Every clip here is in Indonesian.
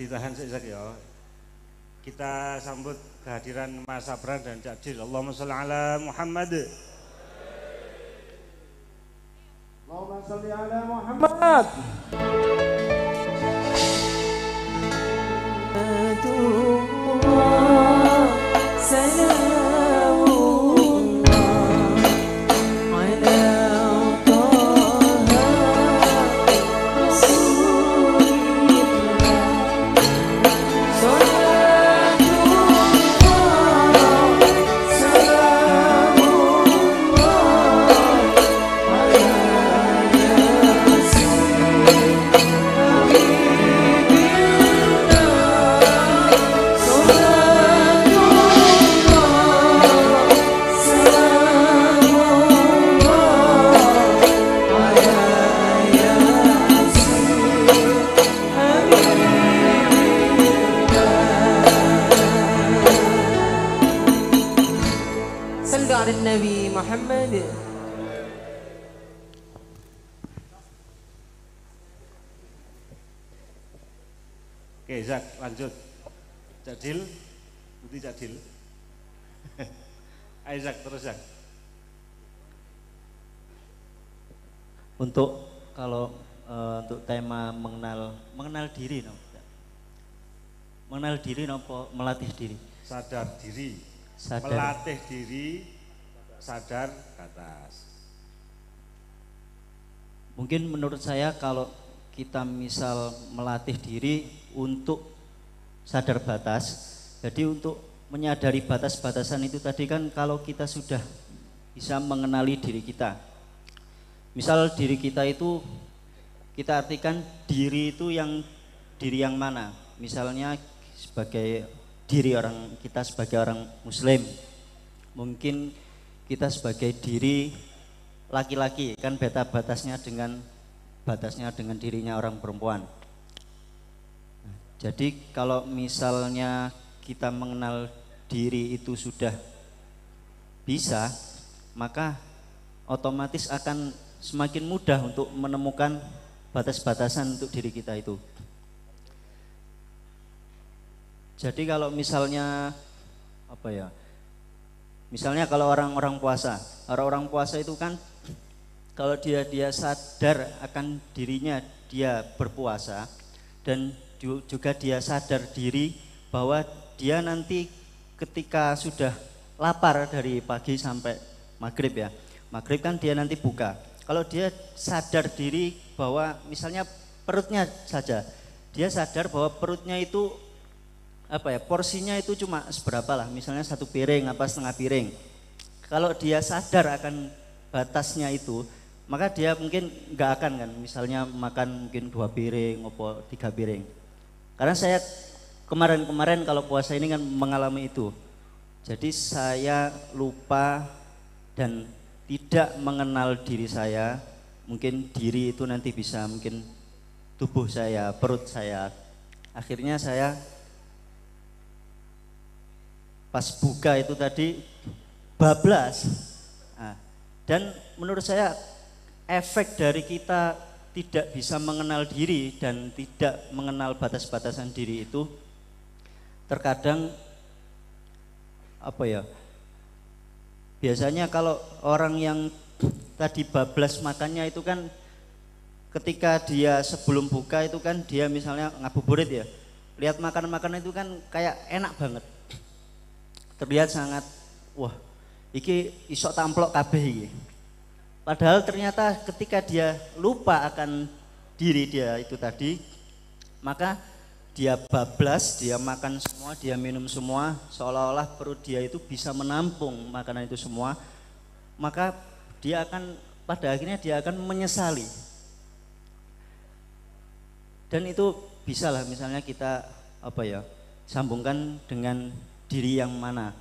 ditahan sekejap ya. Kita sambut kehadiran Mas Sabran dan Cak Dil. Allahumma sholli ala Muhammad. Allahumma sholli ala Muhammad. Nabi Muhammad. Oke, Zak, lanjut. Cak Dil, Putih Cak Dil. Ayo Zak, terus Zak. Untuk kalau untuk tema mengenal diri, mengenal diri nopo melatih diri. Sadar diri, melatih diri, sadar batas. Mungkin menurut saya kalau kita misal melatih diri untuk sadar batas, jadi untuk menyadari batas-batasan itu tadi kan kalau kita sudah bisa mengenali diri kita. Misal diri kita itu kita artikan diri itu diri yang mana? Misalnya sebagai diri orang kita sebagai orang muslim. Mungkin kita sebagai diri laki-laki kan batasnya dengan dirinya orang perempuan. Jadi kalau misalnya kita mengenal diri itu sudah bisa, maka otomatis akan semakin mudah untuk menemukan batas-batasan untuk diri kita itu. Jadi kalau misalnya misalnya kalau orang puasa itu kan kalau dia sadar akan dirinya dia berpuasa dan juga dia sadar diri bahwa dia nanti ketika sudah lapar dari pagi sampai maghrib ya, maghrib kan dia nanti buka. Kalau dia sadar diri bahwa misalnya perutnya saja, dia sadar bahwa perutnya itu porsinya itu cuma seberapa lah, misalnya 1 piring apa setengah piring. Kalau dia sadar akan batasnya itu, maka dia mungkin nggak akan kan, misalnya makan mungkin 2 piring atau 3 piring. Karena saya kemarin kalau puasa ini kan mengalami itu. Jadi saya lupa dan tidak mengenal diri saya. Mungkin diri itu nanti bisa mungkin tubuh saya, perut saya. Akhirnya saya pas buka itu tadi bablas. Nah, dan menurut saya efek dari kita tidak bisa mengenal diri dan tidak mengenal batas-batasan diri itu terkadang biasanya kalau orang yang tadi bablas makannya itu kan ketika dia sebelum buka itu kan dia misalnya ngabuburit ya, lihat makanan-makanan itu kan kayak enak banget, terlihat sangat wah iki isok tamplok kabeh iki. Padahal ternyata ketika dia lupa akan diri dia itu tadi, maka dia bablas, dia makan semua, dia minum semua, seolah-olah perut dia itu bisa menampung makanan itu semua, maka dia akan pada akhirnya dia akan menyesali. Dan itu bisa lah misalnya kita sambungkan dengan diri yang mana.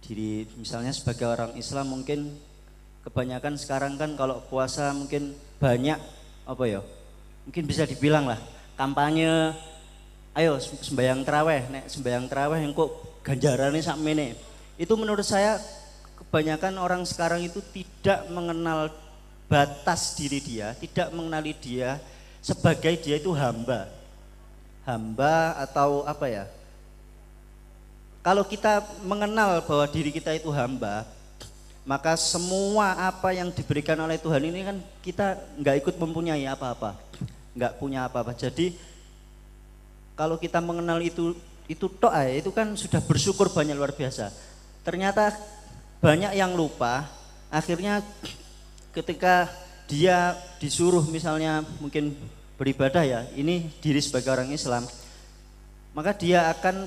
Diri misalnya sebagai orang Islam mungkin kebanyakan sekarang kan kalau puasa mungkin banyak mungkin bisa dibilang lah kampanye ayo sembahyang tarawih, nek sembahyang tarawih engko ganjarane sakmene. Itu menurut saya kebanyakan orang sekarang itu tidak mengenal batas diri dia, tidak mengenali dia sebagai dia itu hamba. hamba atau apa ya? Kalau kita mengenal bahwa diri kita itu hamba, maka semua apa yang diberikan oleh Tuhan ini kan kita nggak ikut mempunyai apa-apa, nggak punya apa-apa. Jadi kalau kita mengenal itu tok itu kan sudah bersyukur banyak luar biasa. Ternyata banyak yang lupa, akhirnya ketika dia disuruh misalnya mungkin beribadah ya, ini diri sebagai orang Islam, maka dia akan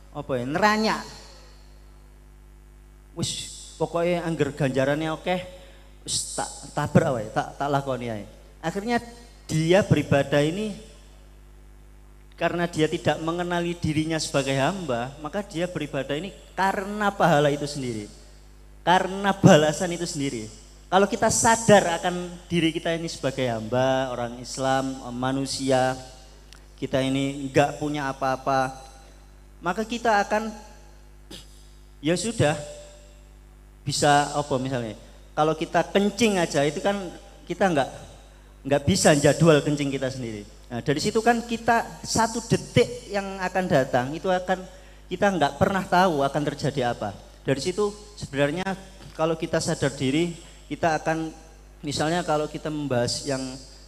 apa ya, neranyak. Wis pokoknya angger ganjarannya oke, wis tak tabar wae, tak lakoni ae. Akhirnya dia beribadah ini karena dia tidak mengenali dirinya sebagai hamba, maka dia beribadah ini karena pahala itu sendiri, karena balasan itu sendiri. Kalau kita sadar akan diri kita ini sebagai hamba, orang Islam, manusia, kita ini enggak punya apa-apa, maka kita akan ya sudah bisa apa misalnya. Kalau kita kencing aja itu kan kita enggak bisa jadwal kencing kita sendiri. Nah, dari situ kan kita satu detik yang akan datang itu akan kita nggak pernah tahu akan terjadi apa. Dari situ sebenarnya kalau kita sadar diri, kita akan misalnya kalau kita membahas yang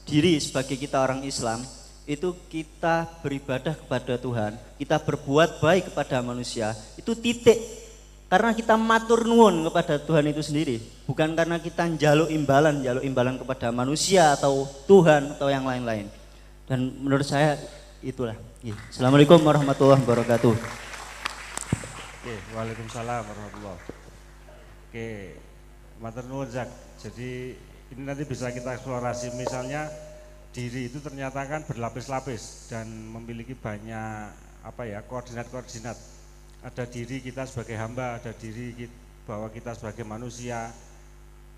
diri sebagai kita orang Islam, itu kita beribadah kepada Tuhan, kita berbuat baik kepada manusia, itu titik. Karena kita matur nuwun kepada Tuhan itu sendiri, bukan karena kita jaluk imbalan kepada manusia atau Tuhan atau yang lain-lain. Dan menurut saya itulah. Assalamualaikum warahmatullahi wabarakatuh. Oke, waalaikumsalam warahmatullahi wabarakatuh. Oke, matur nuwun Zak. Jadi ini nanti bisa kita eksplorasi, misalnya diri itu ternyata kan berlapis-lapis dan memiliki banyak apa ya, koordinat-koordinat. Ada diri kita sebagai hamba, ada diri bahwa kita sebagai manusia.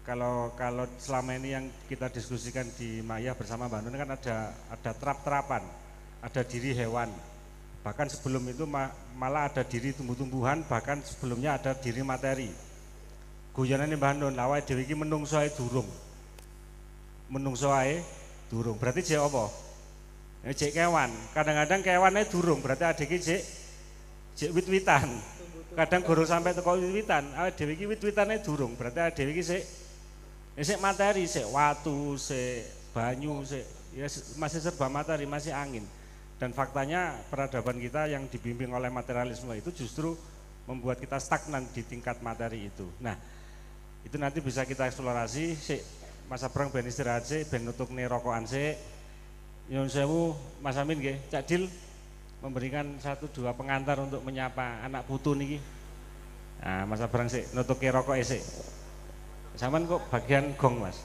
Kalau selama ini yang kita diskusikan di Maya bersama Mbak Nun kan ada terap-terapan, ada diri hewan, bahkan sebelum itu malah ada diri tumbuh-tumbuhan, bahkan sebelumnya ada diri materi. Guyonan Mbak Nun, awake dhewe iki menungso ae durung. Menungso ae durung, berarti jek apa? Jek kewan. Kadang-kadang kewane durung, berarti adek iki jek wit-witan. Kadang gorong sampai teko wit-witan, awake dhewe iki wit-witane durung, berarti awake dhewe iki sik materi, sik watu, sik banyu, ya masih serba materi, masih angin. Dan faktanya peradaban kita yang dibimbing oleh materialisme itu justru membuat kita stagnan di tingkat materi itu. Nah, itu nanti bisa kita eksplorasi. Sik Mas Abrang ben istirahat sik, ben nutukne rokokan sik. Nyuwun sewu Mas Amin nggih, Cak Dil memberikan 1-2 pengantar untuk menyapa anak putu niki. Nah, Mas Abrang sik nutuke rokoke sik. Saman kok bagian gong Mas.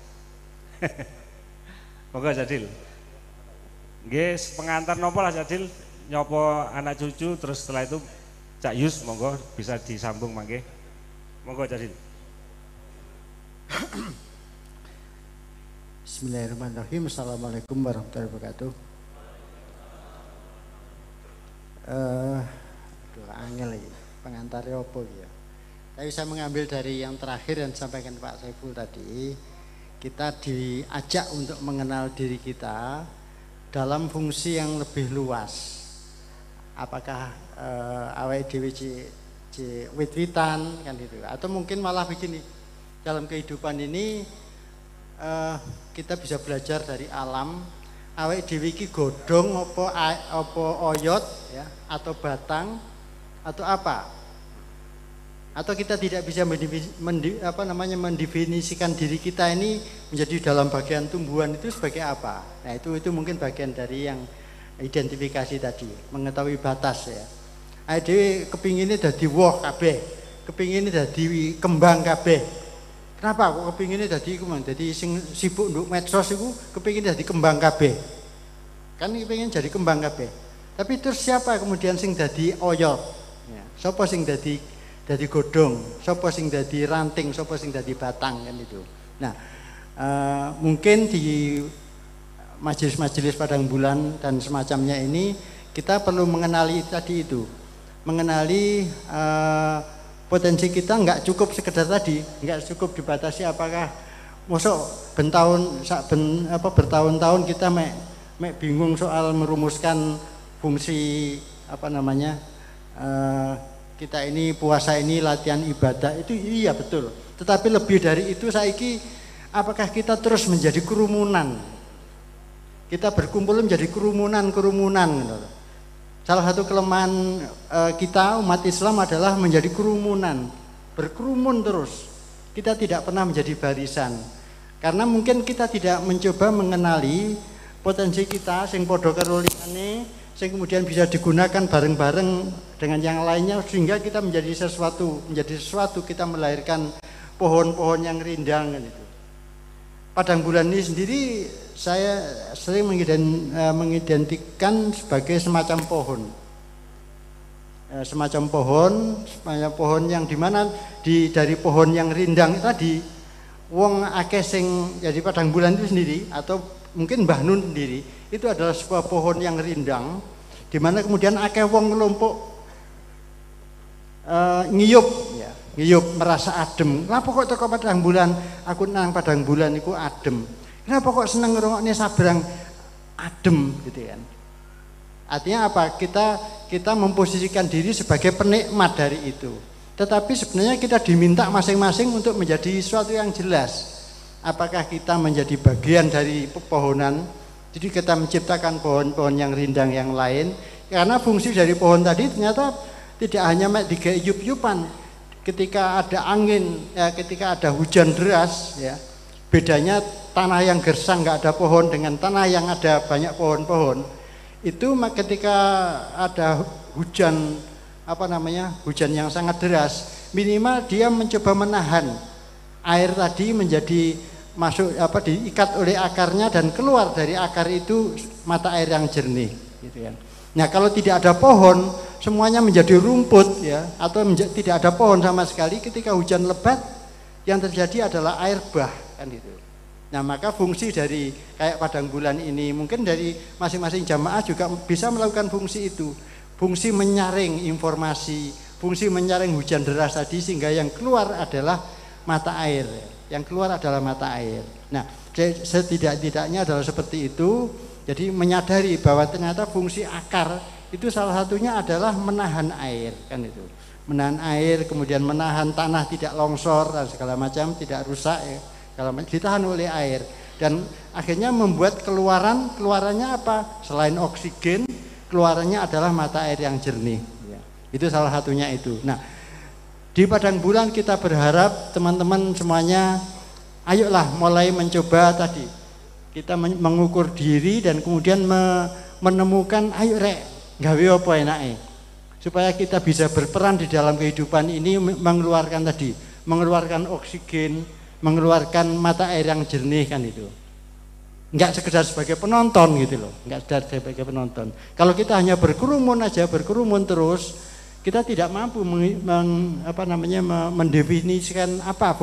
Monggo Jadil. Nggih, pengantar nopo lah Jadil, nyopo anak cucu, terus setelah itu Cak Yus monggo bisa disambung mangke. Monggo Jadil. Bismillahirrahmanirrahim. Assalamualaikum warahmatullahi wabarakatuh. Angel lagi pengantarnya opo ya. Tapi saya mengambil dari yang terakhir yang disampaikan Pak Saiful tadi, kita diajak untuk mengenal diri kita dalam fungsi yang lebih luas. Apakah awake dhewe wit-witan kan gitu, atau mungkin malah begini, dalam kehidupan ini kita bisa belajar dari alam. Awake dhewe iki godhong apa oyot ya, atau batang atau apa? Atau kita tidak bisa mendefinisikan diri kita ini menjadi dalam bagian tumbuhan itu sebagai apa? Nah itu mungkin bagian dari yang identifikasi tadi, mengetahui batas ya. Dhewe kepinginnya dadi woh kabeh, kepinginnya dadi kembang kabeh. Kenapa kok kepinginnya dadi iku mang? Dadi sing sibuk nduk medsos iku kepingin dadi kembang kabeh. Kan kepingin jadi kembang kabeh. Tapi terus siapa kemudian sing dadi oyot? Ya, sapa sing dadi godhong, sapa sing dadi ranting, sapa sing dadi batang kan itu. Nah, mungkin di majelis-majelis padang bulan dan semacamnya ini kita perlu mengenali tadi itu, mengenali potensi kita. Nggak cukup sekedar tadi, nggak cukup dibatasi apakah mosok bertahun-tahun kita mek bingung soal merumuskan fungsi apa namanya kita ini puasa ini latihan ibadah itu iya betul. Tetapi lebih dari itu saiki apakah kita terus menjadi kerumunan? Kita berkumpul menjadi kerumunan. Salah satu kelemahan kita umat Islam adalah menjadi kerumunan, berkerumun terus. Kita tidak pernah menjadi barisan. Karena mungkin kita tidak mencoba mengenali potensi kita sing padha karo liyane, sing kemudian bisa digunakan bareng-bareng dengan yang lainnya sehingga kita menjadi sesuatu kita melahirkan pohon-pohon yang rindang gitu. Padang bulan ini sendiri saya sering mengidentikan sebagai semacam pohon. Semacam pohon yang dimana dari pohon yang rindang tadi wong akeh sing jadi padang bulan itu sendiri atau mungkin Mbah Nun sendiri itu adalah sebuah pohon yang rindang di mana kemudian akeh wong ngelompok ngiyup merasa adem. Kenapa kok teko padang bulan aku nang padang bulan iku adem? Kenapa kok seneng ngrungokne sabrang adem gitu kan? Artinya apa? Kita memposisikan diri sebagai penikmat dari itu. Tetapi sebenarnya kita diminta masing-masing untuk menjadi sesuatu yang jelas. Apakah kita menjadi bagian dari pepohonan? Jadi kita menciptakan pohon-pohon yang rindang yang lain. Karena fungsi dari pohon tadi ternyata tidak hanya digayup-yupan. Ketika ada angin, ketika ada hujan deras, ya, bedanya tanah yang gersang nggak ada pohon dengan tanah yang ada banyak pohon-pohon. Itu ketika ada hujan hujan yang sangat deras, minimal dia mencoba menahan air tadi menjadi diikat oleh akarnya dan keluar dari akar itu mata air yang jernih gitu kan. Nah, kalau tidak ada pohon semuanya menjadi rumput ya atau tidak ada pohon sama sekali, ketika hujan lebat yang terjadi adalah air bah kan itu. Nah, maka fungsi dari kayak padang bulan ini mungkin dari masing-masing jamaah juga bisa melakukan fungsi itu. Fungsi menyaring informasi, fungsi menyaring hujan deras tadi sehingga yang keluar adalah mata air. Yang keluar adalah mata air. Nah, setidak-tidaknya adalah seperti itu. Jadi menyadari bahwa ternyata fungsi akar itu salah satunya adalah menahan air kan itu. Menahan air, kemudian menahan tanah tidak longsor dan segala macam, tidak rusak ya. Ditahan oleh air dan akhirnya membuat keluarannya apa? Selain oksigen, keluarannya adalah mata air yang jernih ya. Itu salah satunya itu. Nah, di padang bulan kita berharap teman-teman semuanya ayolah mulai mencoba tadi kita mengukur diri dan kemudian menemukan ayo rek gawe apa enake supaya kita bisa berperan di dalam kehidupan ini, mengeluarkan oksigen, mengeluarkan mata air yang jernih kan itu. Enggak sekedar sebagai penonton gitu loh, enggak sekedar sebagai penonton. Kalau kita hanya berkerumun terus, kita tidak mampu mendefinisikan apa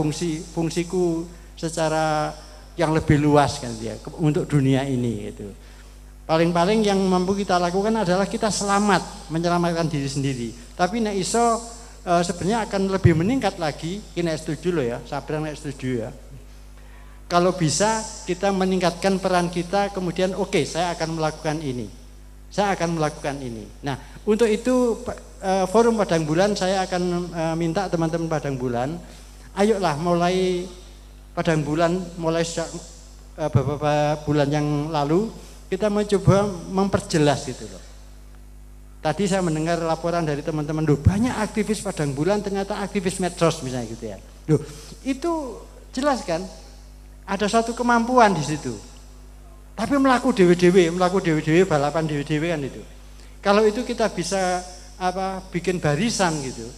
fungsiku secara yang lebih luas kan dia untuk dunia ini gitu. Paling-paling yang mampu kita lakukan adalah kita menyelamatkan diri sendiri. Tapi nek iso sebenarnya akan lebih meningkat lagi, ini setuju loh ya, Sabrang setuju ya. Kalau bisa kita meningkatkan peran kita, kemudian oke, saya akan melakukan ini. Nah, untuk itu forum Padang Bulan saya akan minta teman-teman Padang Bulan, ayolah mulai Padang Bulan mulai beberapa bulan yang lalu kita mencoba memperjelas gitu loh. Tadi saya mendengar laporan dari teman-teman, banyak aktivis Padang Bulan ternyata aktivis medsos misalnya gitu ya. Itu jelas kan? Ada suatu kemampuan di situ. Tapi melaku dewe-dewe, balapan dewe-dewe kan itu. Kalau itu kita bisa bikin barisan gitu,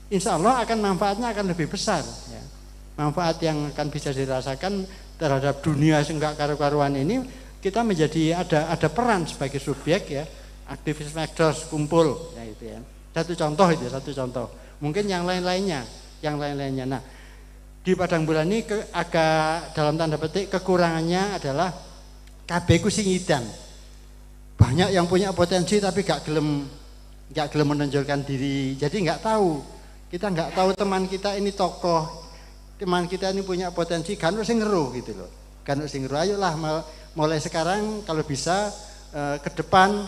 insya Allah manfaatnya akan lebih besar. Ya. Manfaat yang akan bisa dirasakan terhadap dunia enggak karu-karuan ini, kita menjadi ada peran sebagai subjek ya. Aktivis medsos kumpul ya itu ya. Satu contoh. Mungkin yang lain-lainnya. Nah, di Padang Bulan ini agak dalam tanda petik kekurangannya adalah kabeh ku singidan. Banyak yang punya potensi tapi gak gelem menonjolkan diri. Jadi nggak tahu. Kita nggak tahu teman kita ini tokoh. Teman kita ini punya potensi, kan sing ngeruh gitu loh. Kan sing ngeruh, ayolah mulai sekarang kalau bisa ke depan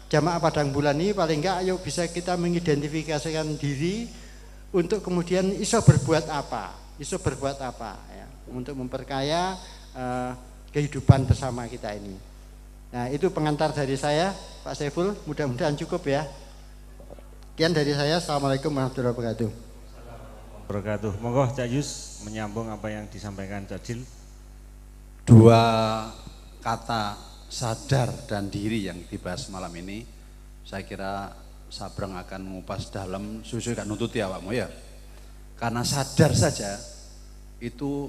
jamaah Padang Bulan ini paling enggak ayo bisa kita mengidentifikasikan diri untuk kemudian iso berbuat apa ya, untuk memperkaya kehidupan bersama kita ini. Nah, itu pengantar dari saya, Pak Saiful, mudah-mudahan cukup ya. Sekian dari saya, Assalamualaikum warahmatullahi wabarakatuh. Monggo Cak Yus menyambung apa yang disampaikan Cak Dil. Dua kata sadar dan diri yang dibahas malam ini, saya kira Sabrang akan mengupas dalam susu gak nututi awakmu ya. Karena sadar saja itu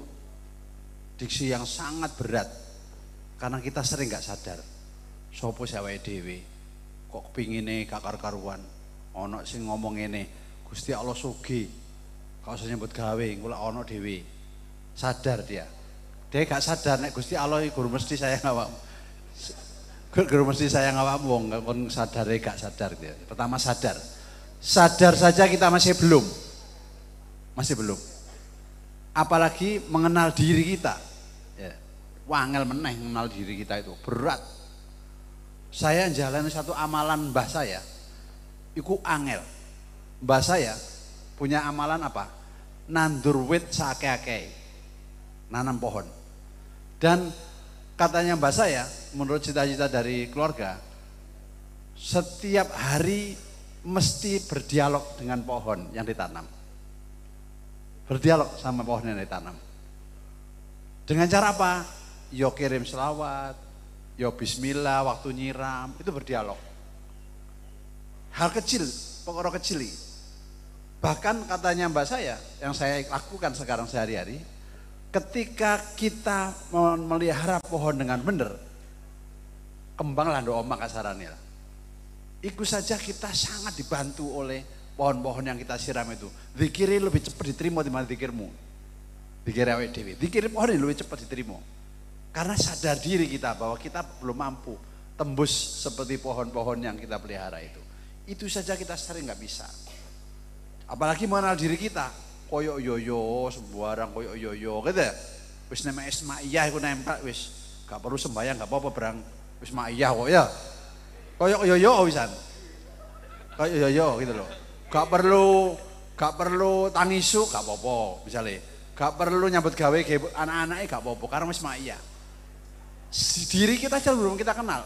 diksi yang sangat berat. Karena kita sering gak sadar. Sopo awake dhewe kok kepingine gak karu-karuan. Ono sing ngomong ngene, Gusti Allah sugih. Kok usah nyebut gawe, kula ono dhewe. Sadar dia. Dia gak sadar nek Gusti Allah iku guru mesti sayang awakmu. Guru mesti sayang awakmu wong kon sadare gak sadar dia. Pertama sadar. Sadar saja kita masih belum. Masih belum. Apalagi mengenal diri kita. Ya. Wangel meneh mengenal diri kita itu berat. Saya jalan satu amalan mbah saya. Iku angel. Mbah saya punya amalan apa? Nandur wit sakake-akeh. Nanam pohon. Dan katanya mbah saya, menurut cita-cita dari keluarga, setiap hari mesti berdialog dengan pohon yang ditanam. Berdialog sama pohon yang ditanam. Dengan cara apa? Yo kirim selawat, yo bismillah waktu nyiram, itu berdialog. Hal kecil, pokok kecil. Bahkan katanya mbak saya, yang saya lakukan sekarang sehari-hari, ketika kita melihara pohon dengan benar, kembanglah doa omak kasarannya. Iku saja kita sangat dibantu oleh pohon-pohon yang kita siram itu. Zikirnya lebih cepat diterima dibanding zikirmu. Zikir awake dhewe. Zikir pohon lebih cepat diterima. Karena sadar diri kita bahwa kita belum mampu tembus seperti pohon-pohon yang kita pelihara itu. Itu saja kita sering nggak bisa. Apalagi mengenal diri kita. Koyok yoyo, sembarang koyok yoyo gitu ya. Wis nama Ismaiyah iku nempel wis. Gak perlu sembahyang, gak apa-apa berang. Wis Ismaiyah kok ya. Koyok yoyo wisan. Koyok yoyo gitu loh. Gak perlu tangisu gak apa-apa misalnya. Gak perlu nyambut gawe anak-anaknya gak apa-apa karena wis Ismaiyah. Diri kita aja belum kita kenal.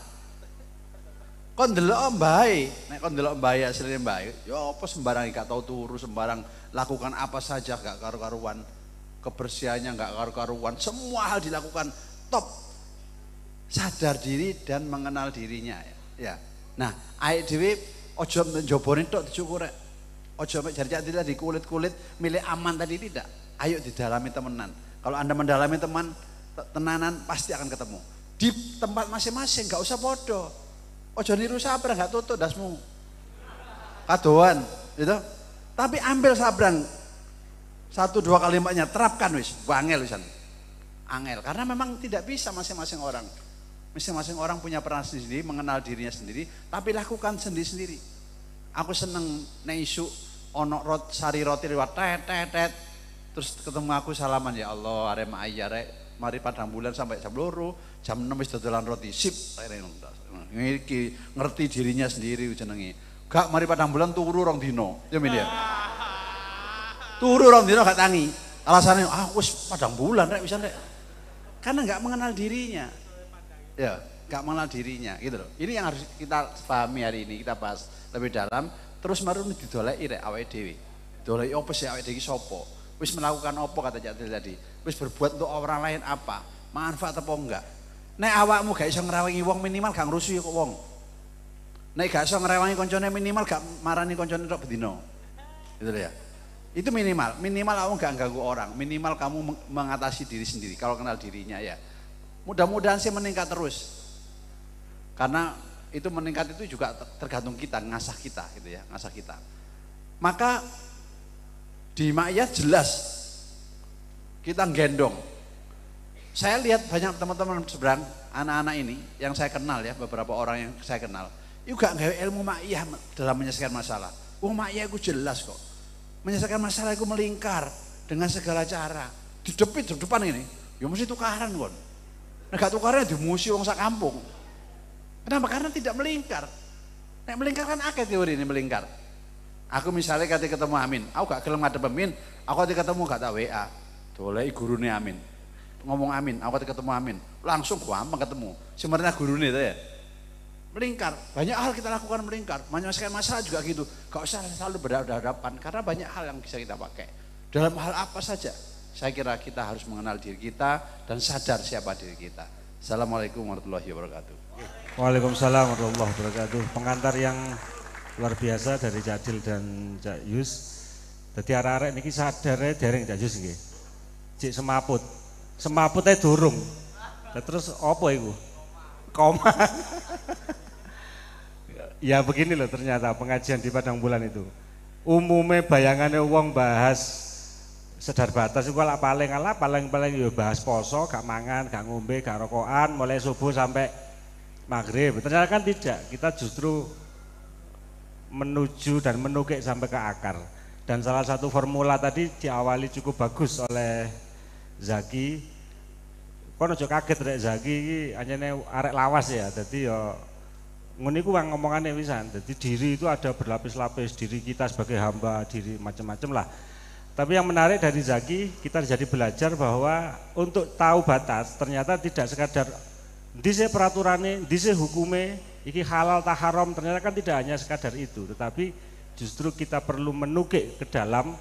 Kon ndelok mbae, nek kon ndelok mbae asline mbae, ya apa sembarang gak tau turu, sembarang lakukan apa saja gak karu-karuan. Kebersihannya gak karu-karuan, semua hal dilakukan top. Sadar diri dan mengenal dirinya ya. Nah, awake dhewe aja njobone tok dicukur rek. Aja mek jari tidak di kulit-kulit milik aman tadi tidak. Ayo didalami temenan. Kalau Anda mendalami tenanan pasti akan ketemu. Di tempat masing-masing gak usah podo. Ojo niru Sabrang gak tutup dasmu. Kadoan, gitu. Tapi ambil Sabrang 1-2 kalimatnya terapkan wis, wangel wisan. Angel karena memang tidak bisa masing-masing orang. Masing-masing orang punya peran sendiri, mengenal dirinya sendiri, tapi lakukan sendiri-sendiri. Aku seneng neisu ono sari roti lewat tet. Terus ketemu aku salaman ya Allah, arema ayare, mari Padang Bulan sampai jam 2, jam 6 wis dodolan roti. Sip, iki ngerti dirinya sendiri jenenge. Gak mari Padang Bulan turu rong dino. Ya men ya. Turu rong dino gak tangi. Alasannya wis Padang Bulan rek wisan rek. Karena gak mengenal dirinya. Ya, gak mengenal dirinya gitu loh. Ini yang harus kita pahami hari ini, kita bahas lebih dalam. Terus mari didoleki rek awake dhewe. Doleki opo sih awake dhewe iki sapa? Wis melakukan opo kata Cak Dil tadi. Wis berbuat untuk orang lain apa? Manfaat apa enggak? Nek awakmu gak iso ngrewangi wong minimal gak ngrusuhi kok wong. Nek gak iso ngrewangi koncone minimal gak marani koncone tok bedino. Gitu ya. Itu minimal kamu gak ganggu orang, minimal kamu mengatasi diri sendiri kalau kenal dirinya ya. Mudah-mudahan sih meningkat terus. Karena itu meningkat itu juga tergantung kita, ngasah kita gitu ya, ngasah kita. Maka di makyat jelas kita gendong. Saya lihat banyak teman-teman seberang anak-anak ini yang saya kenal ya, beberapa orang yang saya kenal. Itu gak gawe ilmu makyah dalam menyelesaikan masalah. Makyah itu jelas kok. Menyelesaikan masalah itu melingkar dengan segala cara. Di depan ini, ya mesti tukaran kon. Nek gak tukaran dimusuhi wong sak kampung. Kenapa? Karena tidak melingkar. Nek melingkar kan akeh teori ini melingkar. Aku misalnya kate ketemu Amin, aku gak gelem ngadep Amin, aku kate ketemu gak tak WA. Doleki gurune Amin. Ngomong Amin, aku kate ketemu Amin, langsung gampang ketemu. Sebenarnya gurune itu ya. Melingkar, banyak hal kita lakukan melingkar. Menyelesaikan masalah juga gitu. Gak usah selalu berhadapan karena banyak hal yang bisa kita pakai. Dalam hal apa saja, saya kira kita harus mengenal diri kita dan sadar siapa diri kita. Assalamualaikum warahmatullahi wabarakatuh. Waalaikumsalam warahmatullahi wabarakatuh. Pengantar yang luar biasa dari Cak Dil dan Cak Yus. Jadi arek-arek niki sadare dereng Cak Yus nggih. Cik semaput. Semaputnya durung. Terus apa iku? Koma. Ya begini loh ternyata pengajian di Padang Bulan itu. Umumnya bayangannya uang bahas sedar batas itu lah paling ya bahas poso, gak mangan, gak ngombe, gak rokokan mulai subuh sampai maghrib. Ternyata kan tidak, kita justru menuju dan menukik sampai ke akar. Dan salah satu formula tadi diawali cukup bagus oleh Zaki. Kono aja kaget rek Zaki iki anjene arek lawas ya. Dadi ya ngono iku ngomongane wisan. Dadi diri itu ada berlapis-lapis, diri kita sebagai hamba, diri macam-macam lah. Tapi yang menarik dari Zaki, kita jadi belajar bahwa untuk tahu batas ternyata tidak sekadar dise peraturannya, dise hukumnya, iki halal tak haram, ternyata kan tidak hanya sekadar itu, tetapi justru kita perlu menukik ke dalam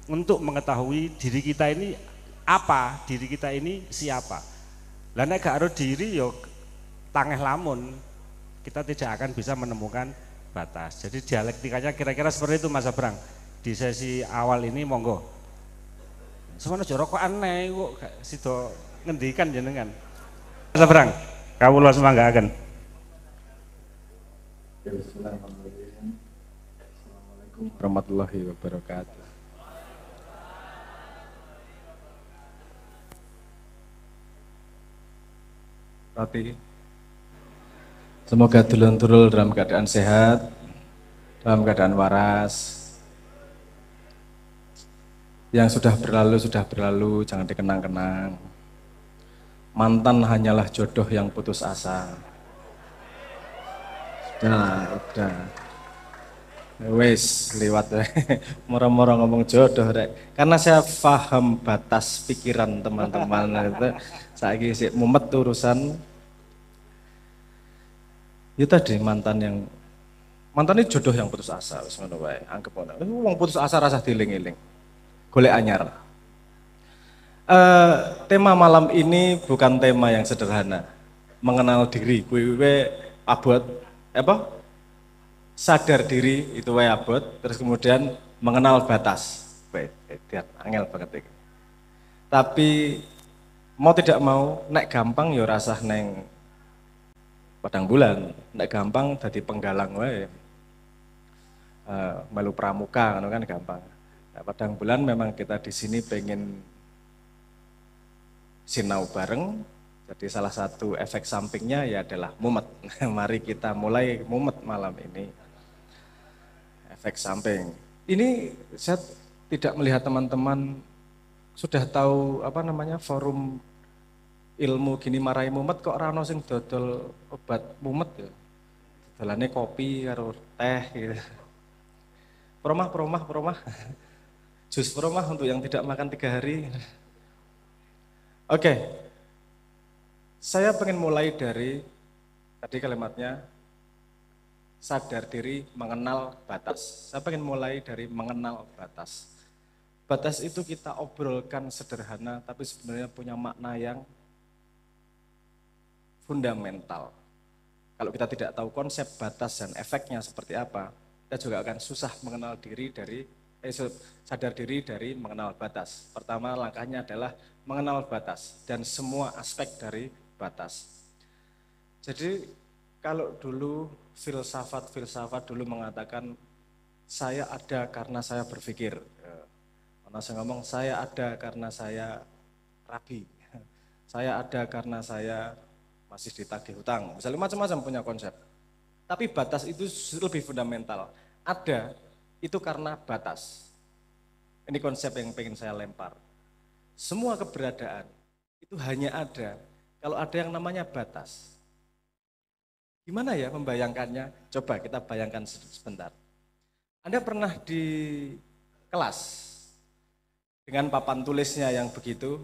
untuk mengetahui diri kita ini apa, diri kita ini siapa. Lah nek gak aro diri yo tangeh lamun, kita tidak akan bisa menemukan batas. Jadi dialektikanya kira-kira seperti itu Mas Abrang. Di sesi awal ini monggo. Semono aja rokokan ae kok gak sida ngendikan jenengan. Mas Abrang, kawula semanggaken. Bismillahirrahmanirrahim. Assalamualaikum warahmatullahi wabarakatuh. Roti. Semoga dulur turul dalam keadaan sehat, dalam keadaan waras. Yang sudah berlalu, jangan dikenang-kenang. Mantan hanyalah jodoh yang putus asa. Udah. Wes lewat moro-moro ngomong jodoh rek. Karena saya paham batas pikiran teman-teman itu. Saiki sik mumet urusan. Ya tadi mantan ini jodoh yang putus asa wis ngono wae. Anggap ngono. Wong putus asa rasa dieling-eling. Golek anyar. Tema malam ini bukan tema yang sederhana. Mengenal diri, kuwi abot apa? Sadar diri itu wae abot, terus kemudian mengenal batas. Lihat angel banget iki. Tapi mau tidak mau nek gampang ya rasah neng Padang Bulan, nek gampang dadi penggalang wae. Melu pramuka kan gampang. Nah, Padang Bulan memang kita di sini pengen sinau bareng. Jadi salah satu efek sampingnya ya adalah mumet. Mari kita mulai mumet malam ini. Efek samping. Ini saya tidak melihat teman-teman sudah tahu apa namanya forum ilmu gini marai mumet kok ora ono sing dodol obat mumet ya. Dodolane kopi karo teh gitu. Promah. Jus promah untuk yang tidak makan 3 hari. Oke. Saya pengen mulai dari tadi kalimatnya sadar diri, mengenal batas. Saya pengen mulai dari mengenal batas. Batas itu kita obrolkan sederhana, tapi sebenarnya punya makna yang fundamental. Kalau kita tidak tahu konsep batas dan efeknya seperti apa, kita juga akan susah mengenal diri dari sadar diri dari mengenal batas. Pertama langkahnya adalah mengenal batas dan semua aspek dari batas. Jadi kalau dulu filsafat dulu mengatakan saya ada karena saya berpikir. Mana saya ngomong saya ada karena saya rabi. Saya ada karena saya masih ditagih hutang. Misalnya macam-macam punya konsep. Tapi batas itu lebih fundamental. Ada itu karena batas. Ini konsep yang pengen saya lempar. Semua keberadaan itu hanya ada kalau ada yang namanya batas. Gimana ya membayangkannya? Coba kita bayangkan sebentar. Anda pernah di kelas dengan papan tulisnya yang begitu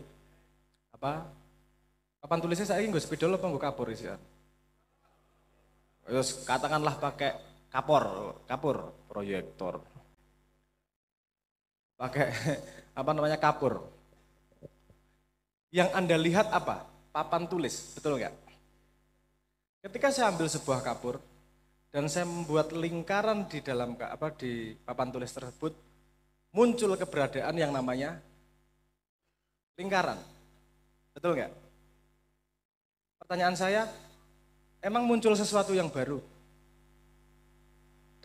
papan tulisnya saya ingin spidol apa nggak kapur sih? Terus katakanlah pakai kapur proyektor, pakai kapur. Yang Anda lihat apa? Papan tulis, betul nggak? Ketika saya ambil sebuah kapur dan saya membuat lingkaran di dalam di papan tulis tersebut, muncul keberadaan yang namanya lingkaran. Betul nggak? Pertanyaan saya, emang muncul sesuatu yang baru?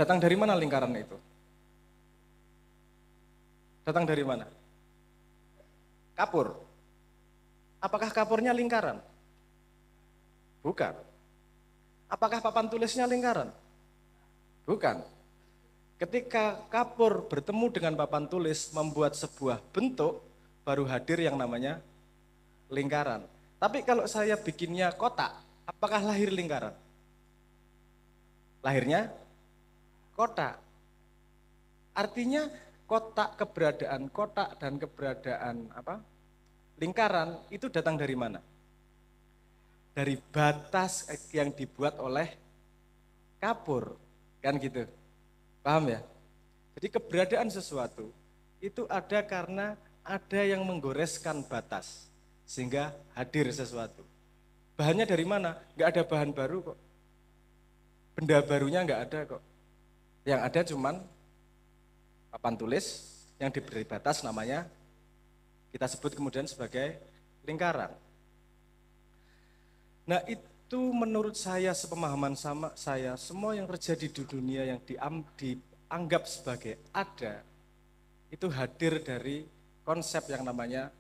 Datang dari mana lingkaran itu? Datang dari mana? Kapur. Apakah kapurnya lingkaran? Bukan. Apakah papan tulisnya lingkaran? Bukan. Ketika kapur bertemu dengan papan tulis membuat sebuah bentuk, baru hadir yang namanya lingkaran. Tapi kalau saya bikinnya kotak, apakah lahir lingkaran? Lahirnya kotak. Artinya keberadaan kotak dan keberadaan lingkaran itu datang dari mana? Dari batas yang dibuat oleh kapur, kan gitu. Paham ya? Jadi keberadaan sesuatu itu ada karena ada yang menggoreskan batas sehingga hadir sesuatu. Bahannya dari mana? Nggak ada bahan baru kok. Benda barunya nggak ada kok. Yang ada cuman papan tulis yang diberi batas namanya kita sebut kemudian sebagai lingkaran. Nah itu menurut saya, sepemahaman sama saya, semua yang terjadi di dunia yang dianggap sebagai ada, itu hadir dari konsep yang namanya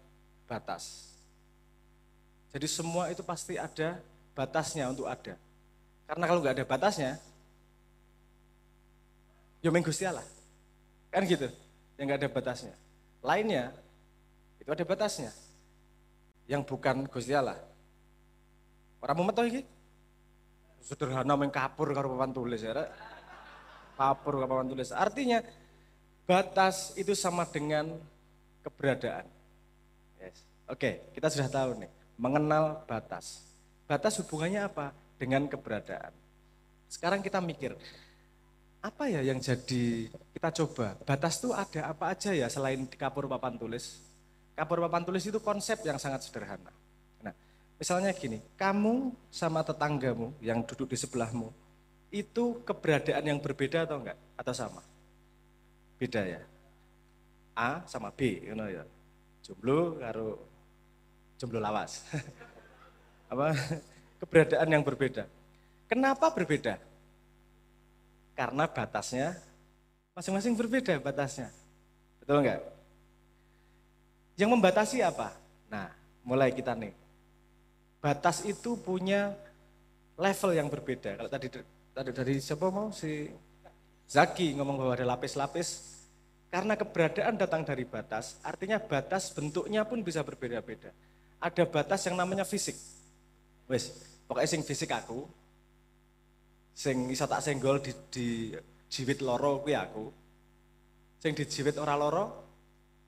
batas. Jadi semua itu pasti ada batasnya untuk ada. Karena kalau nggak ada batasnya, ya Gusti Allah. Kan gitu, yang nggak ada batasnya. Lainnya, itu ada batasnya. Yang bukan Gusti Allah. Orang mumet toh iki? Sederhana main kapur karo papan tulis ya. Kapur karo papan tulis. Artinya batas itu sama dengan keberadaan. Yes. Oke, kita sudah tahu nih, mengenal batas. Batas hubungannya apa? Dengan keberadaan. Sekarang kita mikir, apa ya yang jadi, kita coba, batas itu ada apa aja ya selain kapur papan tulis? Kapur papan tulis itu konsep yang sangat sederhana. Misalnya gini, kamu sama tetanggamu yang duduk di sebelahmu, itu keberadaan yang berbeda atau enggak? Atau sama? Beda ya? A sama B, you know ya. Jomblo karo jomblo lawas. Keberadaan yang berbeda. Kenapa berbeda? Karena batasnya masing-masing berbeda batasnya. Betul enggak? Yang membatasi apa? Nah, mulai kita nih. Batas itu punya level yang berbeda. Kalau tadi dari siapa mau si Zaki ngomong bahwa ada lapis-lapis, karena keberadaan datang dari batas, artinya batas bentuknya pun bisa berbeda-beda. Ada batas yang namanya fisik. Wes, pokoknya sing fisik aku, sing iso tak senggol di jiwit loro kuwi aku, sing dijiwit ora loro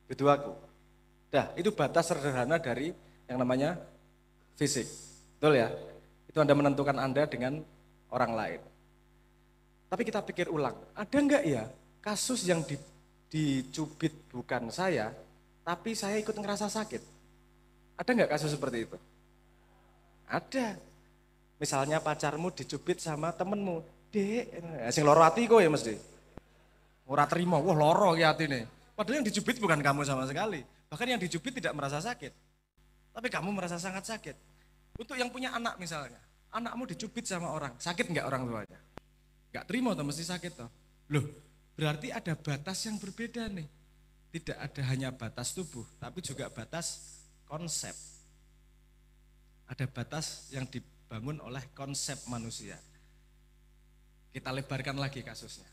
itu aku. Dah, itu batas sederhana dari yang namanya fisik, betul ya? Itu Anda menentukan Anda dengan orang lain. Tapi kita pikir ulang, ada enggak ya kasus yang dicubit bukan saya, tapi saya ikut ngerasa sakit? Ada enggak kasus seperti itu? Ada. Misalnya pacarmu dicubit sama temenmu, Dek, sing loro hati kok ya mesti. Ora terima, wah loro ya hati nih. Padahal yang dicubit bukan kamu sama sekali. Bahkan yang dicubit tidak merasa sakit. Tapi kamu merasa sangat sakit. Untuk yang punya anak misalnya, anakmu dicubit sama orang, sakit nggak orang tuanya? Nggak terima atau mesti sakit toh? Loh, berarti ada batas yang berbeda nih. Tidak ada hanya batas tubuh, tapi juga batas konsep. Ada batas yang dibangun oleh konsep manusia. Kita lebarkan lagi kasusnya.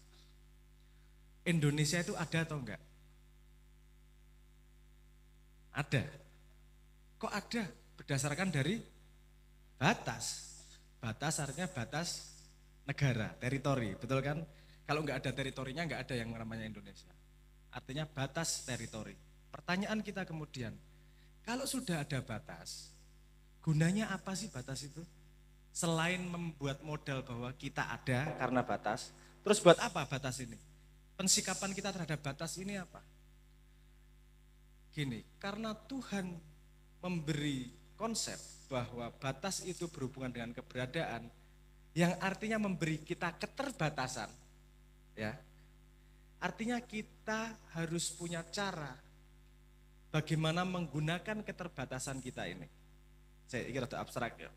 Indonesia itu ada atau enggak? Ada. Kok ada? Berdasarkan dari batas. Batas artinya batas negara, teritori, betul kan? Kalau nggak ada teritorinya nggak ada yang namanya Indonesia. Artinya batas teritori. Pertanyaan kita kemudian, kalau sudah ada batas, gunanya apa sih batas itu? Selain membuat modal bahwa kita ada karena batas, terus buat apa batas ini? Pensikapan kita terhadap batas ini apa? Gini, karena Tuhan memberi konsep bahwa batas itu berhubungan dengan keberadaan, yang artinya memberi kita keterbatasan, ya. Artinya kita harus punya cara bagaimana menggunakan keterbatasan kita ini. Saya kira itu abstrak ya.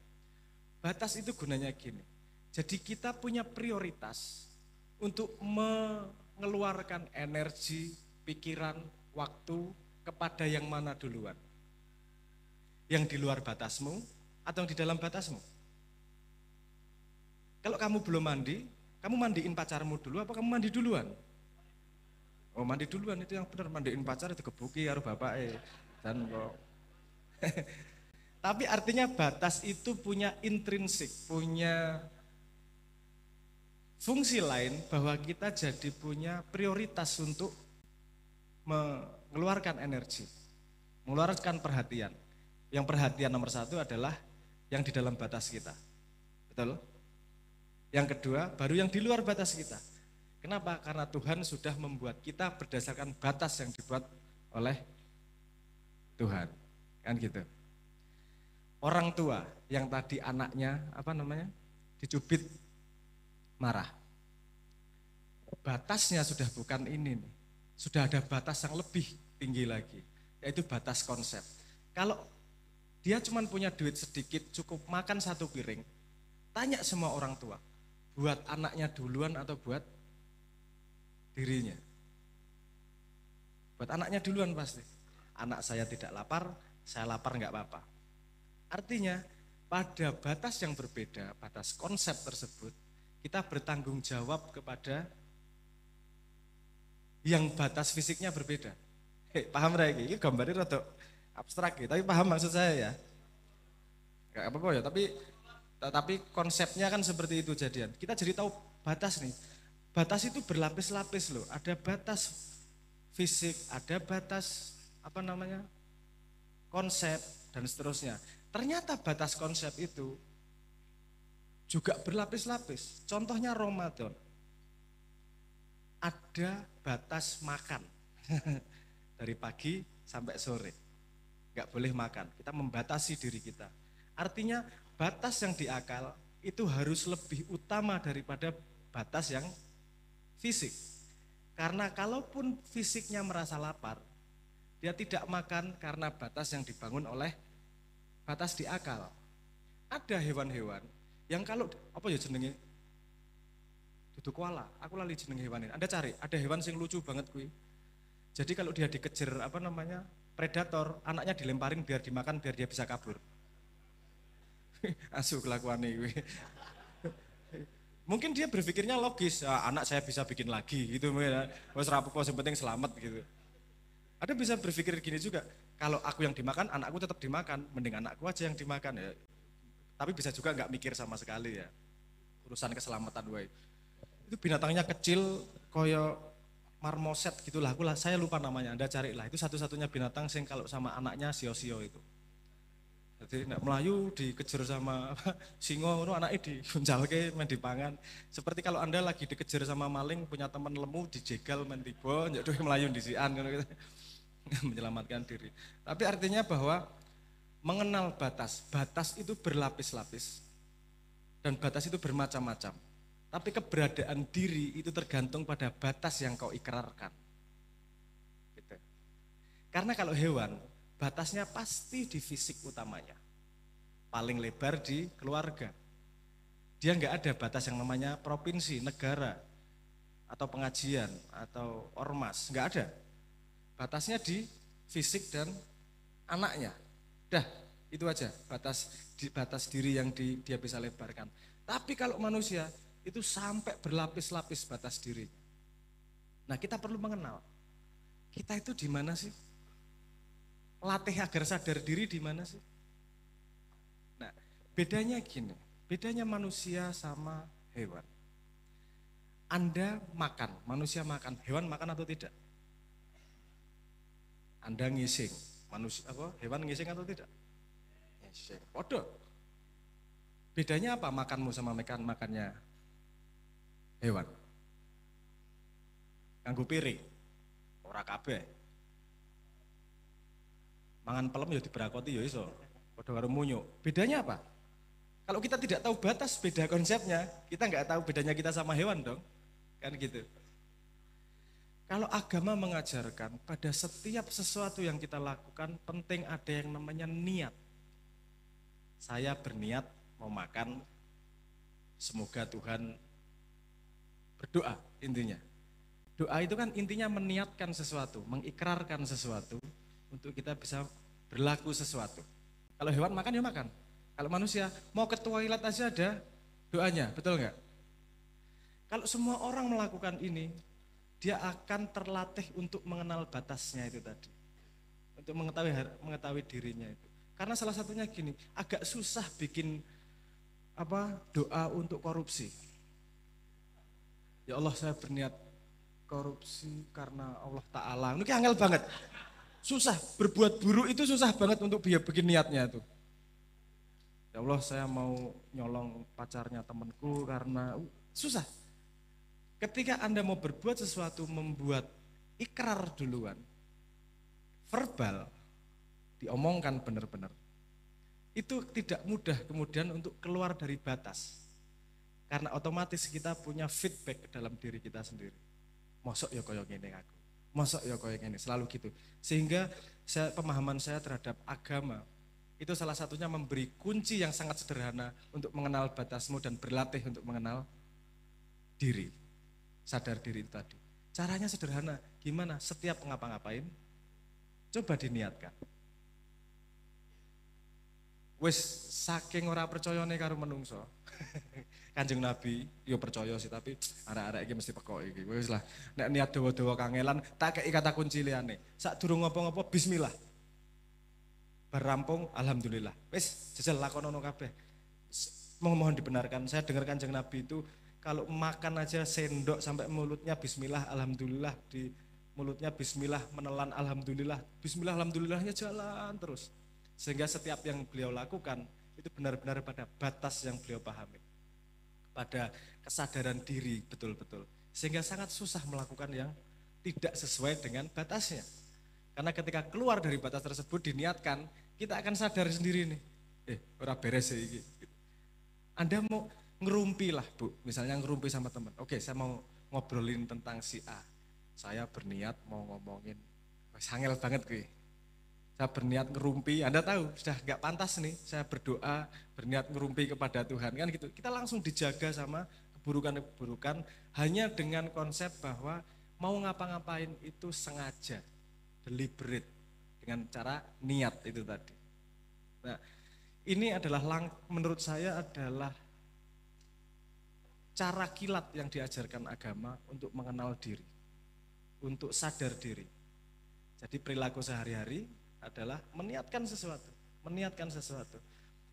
Batas itu gunanya gini. Jadi kita punya prioritas untuk mengeluarkan energi, pikiran, waktu kepada yang mana duluan? Yang di luar batasmu atau yang di dalam batasmu? Kalau kamu belum mandi, kamu mandiin pacarmu dulu apa kamu mandi duluan? Oh, mandi duluan itu yang benar, mandiin pacar itu kebuki karo bapak dan kok. Tapi artinya batas itu punya intrinsik, punya fungsi lain bahwa kita jadi punya prioritas untuk mengeluarkan energi, mengeluarkan perhatian. Yang perhatian nomor satu adalah yang di dalam batas kita, betul? Yang kedua baru yang di luar batas kita. Kenapa? Karena Tuhan sudah membuat kita berdasarkan batas yang dibuat oleh Tuhan, kan gitu. Orang tua yang tadi anaknya dicubit marah, batasnya sudah bukan ini nih, sudah ada batas yang lebih tinggi lagi, yaitu batas konsep. Kalau dia cuma punya duit sedikit, cukup makan satu piring, tanya semua orang tua, buat anaknya duluan atau buat dirinya? Buat anaknya duluan pasti. Anak saya tidak lapar, saya lapar nggak apa-apa. Artinya pada batas yang berbeda, batas konsep tersebut, kita bertanggung jawab kepada yang batas fisiknya berbeda. Paham Rai? Ini gambarnya rada abstrak ya, tapi paham maksud saya ya. Gak apa-apa ya, tapi konsepnya kan seperti itu jadian. Kita jadi tahu batas nih. Batas itu berlapis-lapis loh. Ada batas fisik, ada batas konsep dan seterusnya. Ternyata batas konsep itu juga berlapis-lapis. Contohnya Ramadan. Ada batas makan dari pagi sampai sore. Gak boleh makan. Kita membatasi diri kita. Artinya batas yang di akal itu harus lebih utama daripada batas yang fisik. Karena kalaupun fisiknya merasa lapar, dia tidak makan karena batas yang dibangun oleh batas di akal. Ada hewan-hewan yang kalau jenenge dudu koala, aku lali jeneng hewan ini. Anda cari, ada hewan sing lucu banget kuwi. Jadi kalau dia dikejar predator, anaknya dilemparin biar dimakan biar dia bisa kabur. Asu kelakuane kuwi. Mungkin dia berpikirnya logis, anak saya bisa bikin lagi gitu, wes rapopo yang penting selamat gitu. Ada bisa berpikir gini juga, kalau aku yang dimakan, anakku tetap dimakan, mending anakku aja yang dimakan ya. Tapi bisa juga nggak mikir sama sekali ya, urusan keselamatan wae. Itu binatangnya kecil, koyo marmoset gitulah, saya lupa namanya, Anda carilah. Itu satu-satunya binatang sing kalau sama anaknya sio-sio itu. Jadi nek melayu dikejar sama singo ngono anake digunjalke men dipangan. Seperti kalau Anda lagi dikejar sama maling punya teman lemu dijegal men tiba njak duwe melayu ndisikan ngono gitu. Menyelamatkan diri. Tapi artinya bahwa mengenal batas. Batas itu berlapis-lapis. Dan batas itu bermacam-macam. Tapi keberadaan diri itu tergantung pada batas yang kau ikrarkan. Gitu. Karena kalau hewan batasnya pasti di fisik utamanya. Paling lebar di keluarga. Dia nggak ada batas yang namanya provinsi, negara, atau pengajian, atau ormas. Nggak ada. Batasnya di fisik dan anaknya. Dah, itu aja batas diri yang dia bisa lebarkan. Tapi kalau manusia, itu sampai berlapis-lapis batas diri. Nah, kita perlu mengenal. Kita itu di mana sih? Latih agar sadar diri di mana sih? Nah, bedanya gini, bedanya manusia sama hewan. Anda makan, manusia makan, hewan makan atau tidak? Anda ngising, manusia apa? Hewan ngising atau tidak? Ngising. Podo. Bedanya apa makanmu sama makannya hewan? Nganggo piring. Ora kabeh. Mangan pelem ya dibrakoti ya iso. Padha karo munyuk. Bedanya apa? Kalau kita tidak tahu batas beda konsepnya, kita nggak tahu bedanya kita sama hewan dong. Kan gitu. Kalau agama mengajarkan pada setiap sesuatu yang kita lakukan penting ada yang namanya niat. Saya berniat mau makan, semoga Tuhan berdoa intinya. Doa itu kan intinya meniatkan sesuatu, mengikrarkan sesuatu untuk kita bisa berlaku sesuatu. Kalau hewan makan ya makan. Kalau manusia mau ke toilet aja ada doanya, betul nggak? Kalau semua orang melakukan ini, dia akan terlatih untuk mengenal batasnya itu tadi. Untuk mengetahui dirinya itu. Karena salah satunya gini, agak susah bikin doa untuk korupsi. Ya Allah, saya berniat korupsi karena Allah Ta'ala. Ini angel banget. Susah, berbuat buruk itu susah banget untuk bikin niatnya itu. Ya Allah, saya mau nyolong pacarnya temanku karena susah. Ketika Anda mau berbuat sesuatu, membuat ikrar duluan, verbal, diomongkan benar-benar, itu tidak mudah kemudian untuk keluar dari batas. Karena otomatis kita punya feedback ke dalam diri kita sendiri. Mosok ya koyo ngene aku. Mosok ya koyo ngene, selalu gitu. Sehingga pemahaman saya terhadap agama itu salah satunya memberi kunci yang sangat sederhana untuk mengenal batasmu dan berlatih untuk mengenal diri. Sadar diri itu tadi. Caranya sederhana, gimana? Setiap ngapa-ngapain, coba diniatkan. Wis saking ora percayane karo menungso. Kanjeng Nabi yo percaya sih tapi arek-arek iki mesti pekok iki. Wis lah, nek niat dawa-dawa kangelan tak kei kata kunci liyane. Sadurung ngopo-ngopo bismillah. Bar rampung alhamdulillah. Wis jajal lakonono kabeh. Mohon dibenarkan, saya dengar Kanjeng Nabi itu kalau makan aja sendok sampai mulutnya bismillah alhamdulillah, di mulutnya bismillah menelan alhamdulillah, bismillah alhamdulillahnya jalan terus. Sehingga setiap yang beliau lakukan itu benar-benar pada batas yang beliau pahami. Pada kesadaran diri betul-betul. Sehingga sangat susah melakukan yang tidak sesuai dengan batasnya. Karena ketika keluar dari batas tersebut diniatkan, kita akan sadar sendiri nih. Ora beres ya ini. Anda mau ngerumpi lah Bu, misalnya ngerumpi sama teman. Oke, saya mau ngobrolin tentang si A. Saya berniat mau ngomongin, sangel banget gue. Saya berniat ngerumpi, Anda tahu sudah nggak pantas nih, saya berdoa, berniat ngerumpi kepada Tuhan, kan gitu. Kita langsung dijaga sama keburukan-keburukan hanya dengan konsep bahwa mau ngapa-ngapain itu sengaja, deliberate, dengan cara niat itu tadi. Nah, ini adalah menurut saya adalah cara kilat yang diajarkan agama untuk mengenal diri, untuk sadar diri. Jadi perilaku sehari-hari adalah meniatkan sesuatu.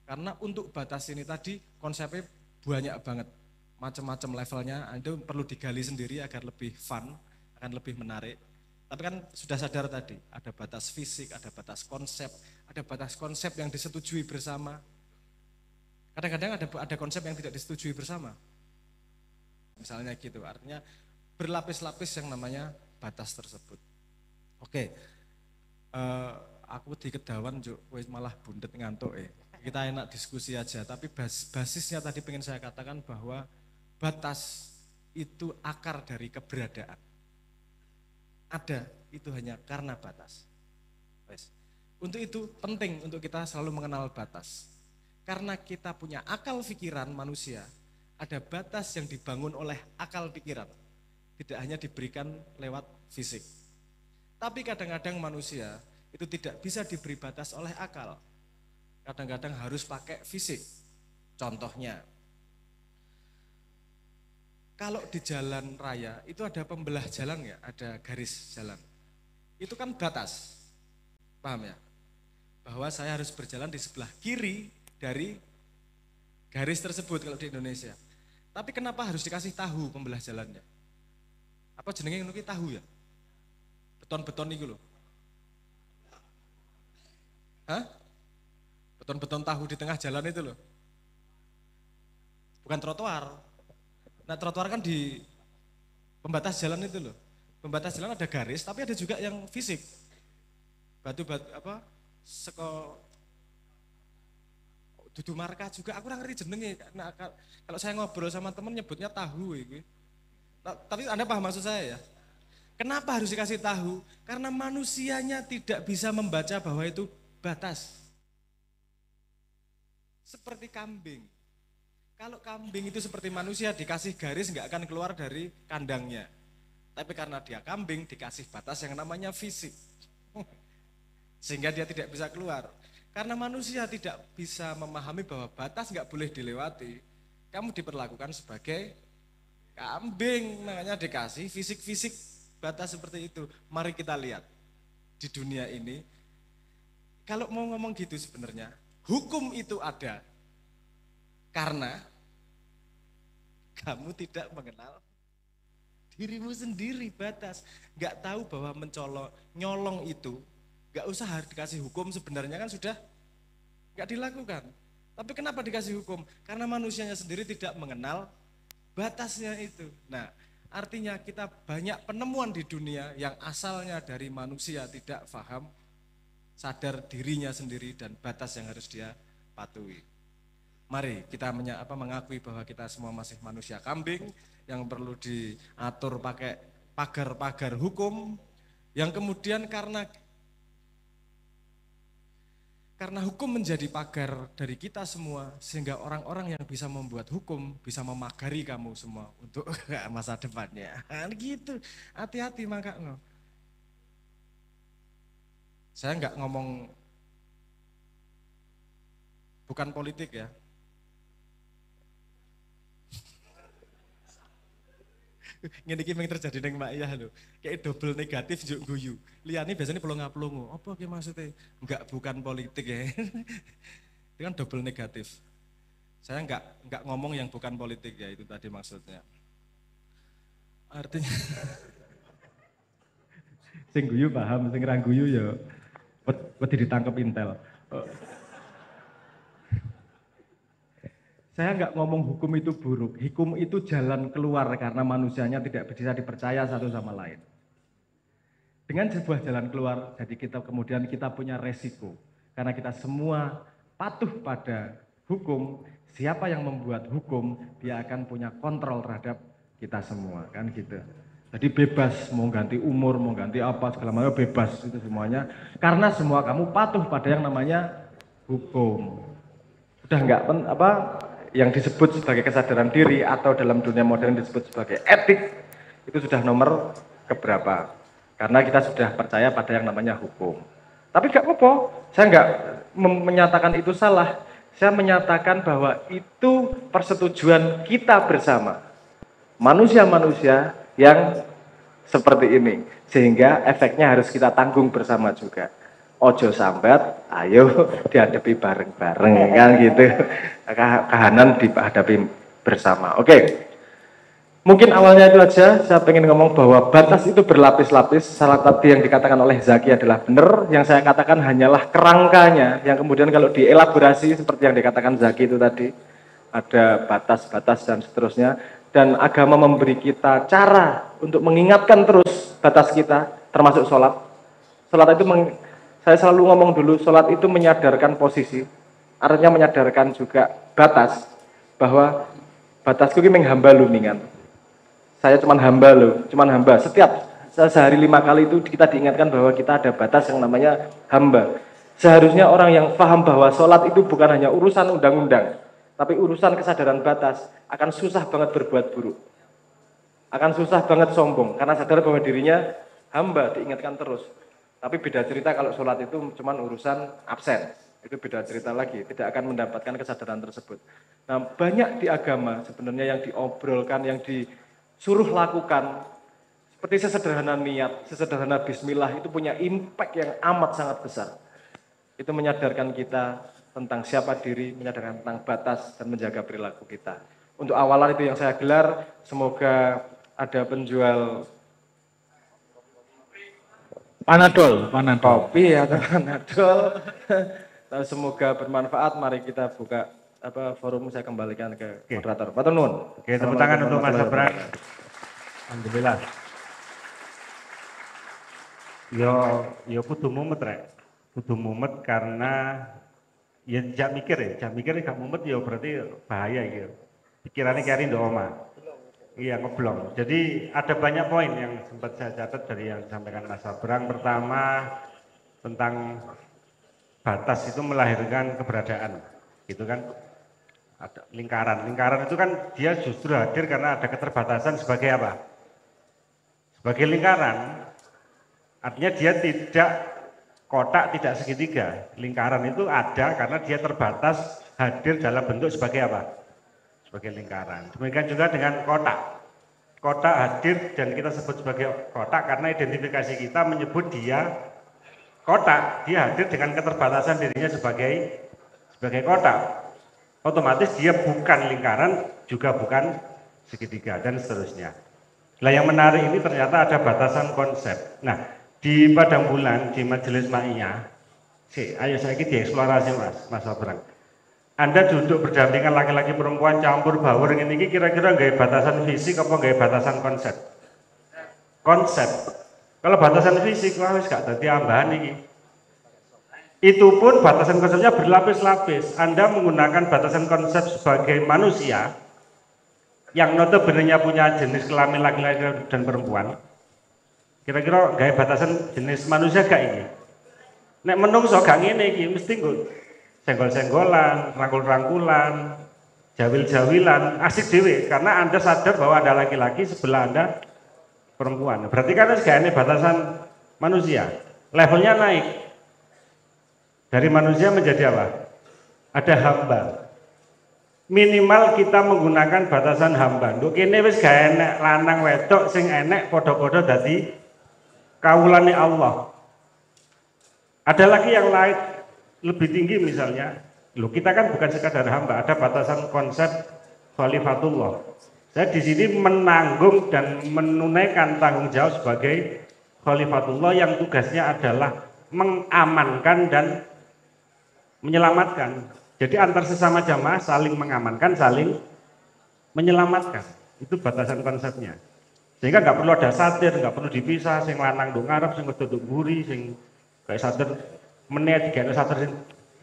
Karena untuk batas ini tadi konsepnya banyak banget, macam-macam levelnya. Anda perlu digali sendiri agar lebih fun, akan lebih menarik. Tapi kan sudah sadar tadi, ada batas fisik, ada batas konsep yang disetujui bersama. Kadang-kadang ada konsep yang tidak disetujui bersama. Misalnya gitu, artinya berlapis-lapis yang namanya batas tersebut. Oke, aku di kedawan malah bundet ngantuk Kita enak diskusi aja, tapi basisnya tadi pengen saya katakan bahwa batas itu akar dari keberadaan. Ada, itu hanya karena batas. Untuk itu penting untuk kita selalu mengenal batas. Karena kita punya akal pikiran manusia, ada batas yang dibangun oleh akal pikiran. Tidak hanya diberikan lewat fisik. Tapi kadang-kadang manusia itu tidak bisa diberi batas oleh akal. Kadang-kadang harus pakai fisik. Contohnya, kalau di jalan raya itu ada pembelah jalan ya, ada garis jalan. Itu kan batas. Paham ya? Bahwa saya harus berjalan di sebelah kiri dari garis tersebut kalau di Indonesia. Tapi kenapa harus dikasih tahu pembelah jalannya? Apa jenenge ngono ki tahu ya? Beton-beton itu loh. Hah? Beton-beton tahu di tengah jalan itu loh. Bukan trotoar. Nah trotoar kan di pembatas jalan itu loh. Pembatas jalan ada garis, tapi ada juga yang fisik. Batu-batu apa? Dudu marka juga, aku ngerti jenenge. Nah, kalau saya ngobrol sama temen nyebutnya tahu itu. Nah, tapi Anda paham maksud saya ya? Kenapa harus dikasih tahu? Karena manusianya tidak bisa membaca bahwa itu batas. Seperti kambing. Kalau kambing itu seperti manusia dikasih garis nggak akan keluar dari kandangnya. Tapi karena dia kambing dikasih batas yang namanya fisik. Sehingga dia tidak bisa keluar. Karena manusia tidak bisa memahami bahwa batas nggak boleh dilewati, kamu diperlakukan sebagai kambing, makanya dikasih fisik-fisik batas seperti itu. Mari kita lihat di dunia ini, kalau mau ngomong gitu sebenarnya, hukum itu ada karena kamu tidak mengenal dirimu sendiri batas, nggak tahu bahwa nyolong itu nggak usah harus dikasih hukum, sebenarnya kan sudah nggak dilakukan. Tapi kenapa dikasih hukum? Karena manusianya sendiri tidak mengenal batasnya itu. Nah, artinya kita banyak penemuan di dunia yang asalnya dari manusia tidak paham, sadar dirinya sendiri dan batas yang harus dia patuhi. Mari kita mengakui bahwa kita semua masih manusia kambing yang perlu diatur pakai pagar-pagar hukum, yang kemudian karena hukum menjadi pagar dari kita semua, sehingga orang-orang yang bisa membuat hukum bisa memagari kamu semua untuk masa depannya. Gitu, hati-hati makanya. Saya nggak ngomong, bukan politik ya. Ngene iki mung terjadi ning Mak Iyah lho. Kayak double negatif njuk guyu. Liyane biasanya pelongo-pelongo. Apa ki maksudnya? Enggak, bukan politik ya. Itu kan double negatif. Saya enggak ngomong yang bukan politik ya, itu tadi maksudnya. Artinya sing guyu paham, sing ra guyu ya wedi ditangkep Intel. Saya nggak ngomong hukum itu buruk, hukum itu jalan keluar karena manusianya tidak bisa dipercaya satu sama lain. Dengan sebuah jalan keluar, jadi kemudian kita punya resiko. Karena kita semua patuh pada hukum, siapa yang membuat hukum, dia akan punya kontrol terhadap kita semua, kan gitu. Jadi bebas, mau ganti umur, mau ganti apa, segala macam bebas itu semuanya. Karena semua kamu patuh pada yang namanya hukum. Udah nggak yang disebut sebagai kesadaran diri atau dalam dunia modern disebut sebagai etik, itu sudah nomor keberapa. Karena kita sudah percaya pada yang namanya hukum. Tapi gak apa-apa, saya nggak menyatakan itu salah. Saya menyatakan bahwa itu persetujuan kita bersama. Manusia-manusia yang seperti ini. Sehingga efeknya harus kita tanggung bersama juga. Ojo sambat, ayo dihadapi bareng-bareng kan gitu. Kahanan dihadapi bersama. Oke. Mungkin awalnya itu aja, saya pengen ngomong bahwa batas itu berlapis-lapis. Salah tadi yang dikatakan oleh Zaki adalah benar, yang saya katakan hanyalah kerangkanya, yang kemudian kalau dielaborasi seperti yang dikatakan Zaki itu tadi, ada batas-batas dan seterusnya. Dan agama memberi kita cara untuk mengingatkan terus batas kita, termasuk sholat. Sholat itu saya selalu ngomong dulu, sholat itu menyadarkan posisi, artinya menyadarkan juga batas, bahwa batasku ini menghamba lu mingan. Saya cuman hamba lu, cuman hamba. Setiap sehari 5 kali itu kita diingatkan bahwa kita ada batas yang namanya hamba. Seharusnya orang yang paham bahwa sholat itu bukan hanya urusan undang-undang, tapi urusan kesadaran batas, akan susah banget berbuat buruk. Akan susah banget sombong, karena sadar bahwa dirinya hamba, diingatkan terus. Tapi beda cerita kalau sholat itu cuma urusan absen. Itu beda cerita lagi, tidak akan mendapatkan kesadaran tersebut. Nah, banyak di agama sebenarnya yang diobrolkan, yang disuruh lakukan, seperti sesederhana niat, sesederhana bismillah, itu punya impact yang amat sangat besar. Itu menyadarkan kita tentang siapa diri, menyadarkan tentang batas, dan menjaga perilaku kita. Untuk awalan itu yang saya gelar, semoga ada penjual Panadol. kopi atau Panadol. Semoga bermanfaat. Mari kita buka forum, saya kembalikan ke moderator. Pak Tunun. Oke, tepuk tangan untuk Mas Abrang. Alhamdulillah. Yo kudu mumet rek. Kudu mumet karena ya jak mikir gak mumet ya berarti bahaya gitu. Pikirannya kari ndok oma. Iya, ngeblong. Jadi ada banyak poin yang sempat saya catat dari yang disampaikan Mas Abrang. Pertama, tentang batas itu melahirkan keberadaan, gitu kan. Ada lingkaran. Lingkaran itu kan dia justru hadir karena ada keterbatasan sebagai apa? Sebagai lingkaran. Artinya dia tidak kotak, tidak segitiga. Lingkaran itu ada karena dia terbatas, hadir dalam bentuk sebagai apa? Sebagai lingkaran. Demikian juga dengan kotak. Kotak hadir dan kita sebut sebagai kotak karena identifikasi kita menyebut dia kotak. Dia hadir dengan keterbatasan dirinya sebagai kotak. Otomatis dia bukan lingkaran, juga bukan segitiga dan seterusnya. Nah, yang menarik ini ternyata ada batasan konsep. Nah, di Padang Bulan, di Majelis Ma'iyah, ayo saya dieksplorasi Mas Abrang. Anda duduk berdampingan laki-laki perempuan campur baur ini kira-kira nggak batasan fisik apa nggak batasan konsep? Konsep. Kalau batasan fisik wis gak dadi ambahan iki. Itu pun batasan konsepnya berlapis-lapis. Anda menggunakan batasan konsep sebagai manusia yang notabene punya jenis kelamin laki-laki dan perempuan. Kira-kira nggak batasan jenis manusia gak ini? Nek menungso gak ngene iki mesti nggo senggol-senggolan, rangkul-rangkulan, jawil-jawilan, asik dewe karena Anda sadar bahwa ada laki-laki sebelah Anda perempuan. Berarti kan ini batasan manusia. Levelnya naik. Dari manusia menjadi apa? Ada hamba. Minimal kita menggunakan batasan hamba. Nduk kene wis gak enek lanang wedok sing enek padha-padha dadi kawulane Allah. Ada lagi yang lain lebih tinggi misalnya, kita kan bukan sekadar hamba, ada batasan konsep khalifatullah. Saya di sini menanggung dan menunaikan tanggung jawab sebagai khalifatullah yang tugasnya adalah mengamankan dan menyelamatkan. Jadi antar sesama jamaah saling mengamankan, saling menyelamatkan. Itu batasan konsepnya. Sehingga nggak perlu ada satir, nggak perlu dipisah, sing lanang nduk ngarep, sing wedok nduk mburi, sing kayak satir menit kayak satir sing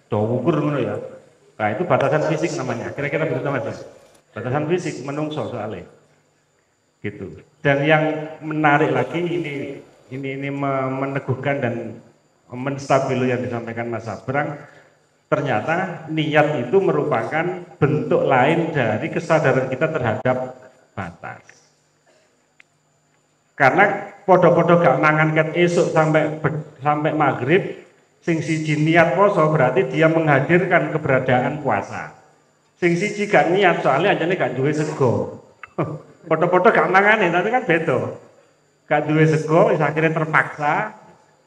do ukur ngono ya. Nah, itu batasan fisik namanya. Kira-kira begitu Mas. Batasan fisik menungso soalnya. Gitu. Dan yang menarik lagi ini meneguhkan dan menstabilu yang disampaikan Mas Abrang, ternyata niat itu merupakan bentuk lain dari kesadaran kita terhadap batas. Karena podo-podo gak mangan ket esuk sampai maghrib, sing siji niat poso berarti dia menghadirkan keberadaan puasa. Sing siji gak niat soalnya anjane gak duwe sego. Podo-podo gak mangane tapi kan beda. Gak duwe sego wis akhirnya terpaksa,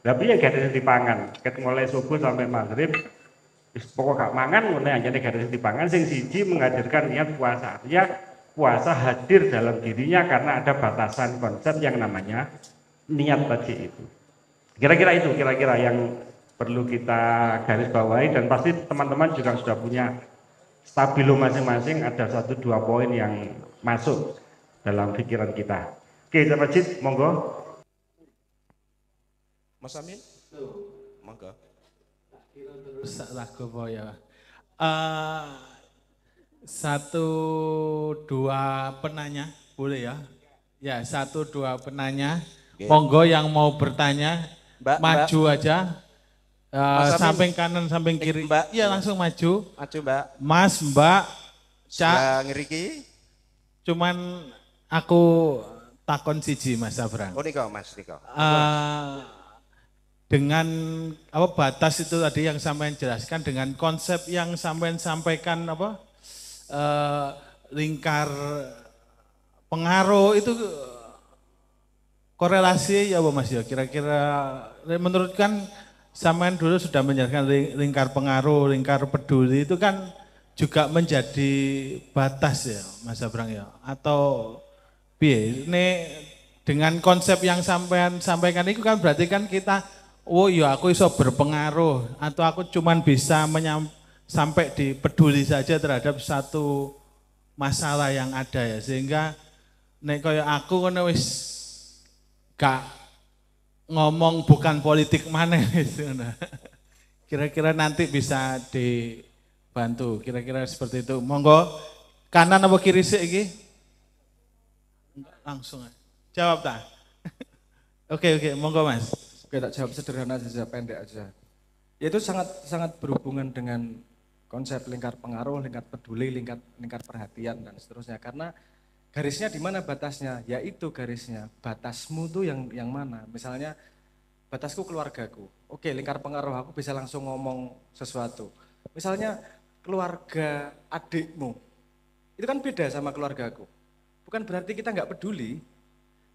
tapi ya gak ada yang dipangan. Ket mulai subuh sampai maghrib wis pokok gak mangan ngene anjane gak ada yang dipangan, sing siji menghadirkan niat puasa. Artinya puasa hadir dalam dirinya karena ada batasan konsep yang namanya niat tadi itu. Kira-kira itu yang perlu kita garis bawahi dan pasti teman-teman juga sudah punya stabilo masing-masing, ada 1-2 poin yang masuk dalam pikiran kita. Oke, Pak Majid, monggo. Mas Amin, monggo. Terus lagu apa ya? 1-2 penanya, boleh ya? Ya, 1-2 penanya. Okay. Monggo yang mau bertanya, maju aja. Samping kanan, samping kiri. Mbak. Iya langsung maju. Maju Mbak. Mas, Mbak, Cak. Ngeriki. Cuman aku takon siji Mas Abrang. Oh niko Mas, niko. Dengan apa batas itu tadi yang sampean jelaskan dengan konsep yang sampean sampaikan apa lingkar pengaruh itu korelasi ya apa Mas ya kira-kira menurut kan sampean dulu sudah menjelaskan lingkar pengaruh, lingkar peduli itu kan juga menjadi batas ya Mas Abrang ya? Atau piye? Ini dengan konsep yang sampean sampaikan itu kan berarti kan kita, oh ya aku iso berpengaruh atau aku cuman bisa sampai di peduli saja terhadap satu masalah yang ada ya, sehingga nek kaya aku ngono wis gak ngomong bukan politik maneh wis ngono. Kira-kira nanti bisa dibantu, kira-kira seperti itu. Monggo, kanan apa kiri sih iki? Langsung aja. Jawab tak? Oke, monggo Mas. Oke, tak jawab sederhana saja, pendek aja. Itu sangat berhubungan dengan konsep lingkar pengaruh, lingkar peduli, lingkar perhatian dan seterusnya. Karena garisnya di mana batasnya? Yaitu garisnya. Batasmu tuh yang mana? Misalnya batasku keluargaku. Oke, lingkar pengaruh aku bisa langsung ngomong sesuatu. Misalnya keluarga adikmu. Itu kan beda sama keluargaku. Bukan berarti kita nggak peduli,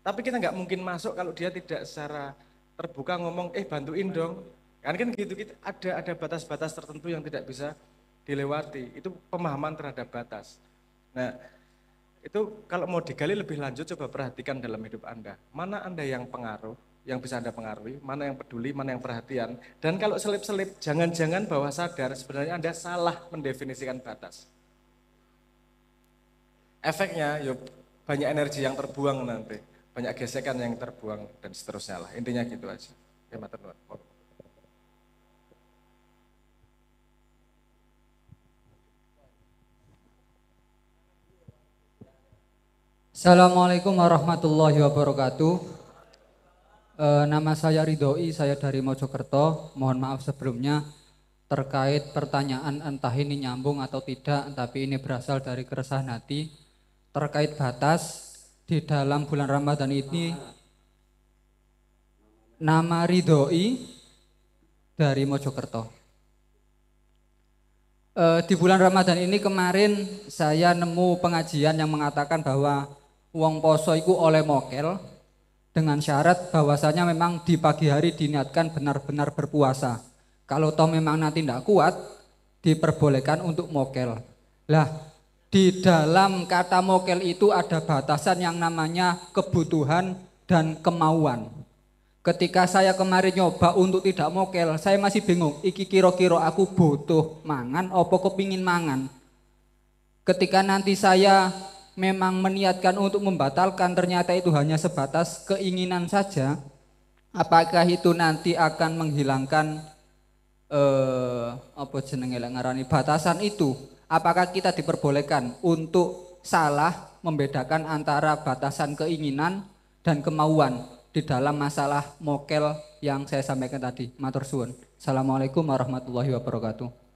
tapi kita nggak mungkin masuk kalau dia tidak secara terbuka ngomong, bantuin dong. Kan gitu, ada batas-batas tertentu yang tidak bisa dilewati. Itu pemahaman terhadap batas. Nah, itu kalau mau digali lebih lanjut, coba perhatikan dalam hidup Anda. Mana Anda yang pengaruh, yang bisa Anda pengaruhi, mana yang peduli, mana yang perhatian. Dan kalau selip-selip, jangan-jangan bawah sadar sebenarnya Anda salah mendefinisikan batas. Efeknya, yuk, banyak energi yang terbuang nanti, banyak gesekan yang terbuang, dan seterusnya lah. Intinya gitu aja. Ya, matur nuwun. Assalamualaikum warahmatullahi wabarakatuh. Nama saya Ridhoi, saya dari Mojokerto. Mohon maaf sebelumnya terkait pertanyaan entah ini nyambung atau tidak, tapi ini berasal dari keresahan hati terkait batas di dalam bulan Ramadan ini. Nama Ridhoi dari Mojokerto. Di bulan Ramadan ini kemarin saya nemu pengajian yang mengatakan bahwa wong poso iku oleh mokel dengan syarat bahwasanya memang di pagi hari diniatkan benar-benar berpuasa. Kalau toh memang nanti tidak kuat, diperbolehkan untuk mokel. Lah, di dalam kata mokel itu ada batasan yang namanya kebutuhan dan kemauan. Ketika saya kemarin nyoba untuk tidak mokel, saya masih bingung, iki kira-kira aku butuh mangan, apa kepingin mangan. Ketika nanti saya memang meniatkan untuk membatalkan, ternyata itu hanya sebatas keinginan saja, apakah itu nanti akan menghilangkan apa jenenge lek ngarani batasan itu? Apakah kita diperbolehkan untuk salah membedakan antara batasan keinginan dan kemauan di dalam masalah mokel yang saya sampaikan tadi? Matur suwun. Assalamualaikum warahmatullahi wabarakatuh.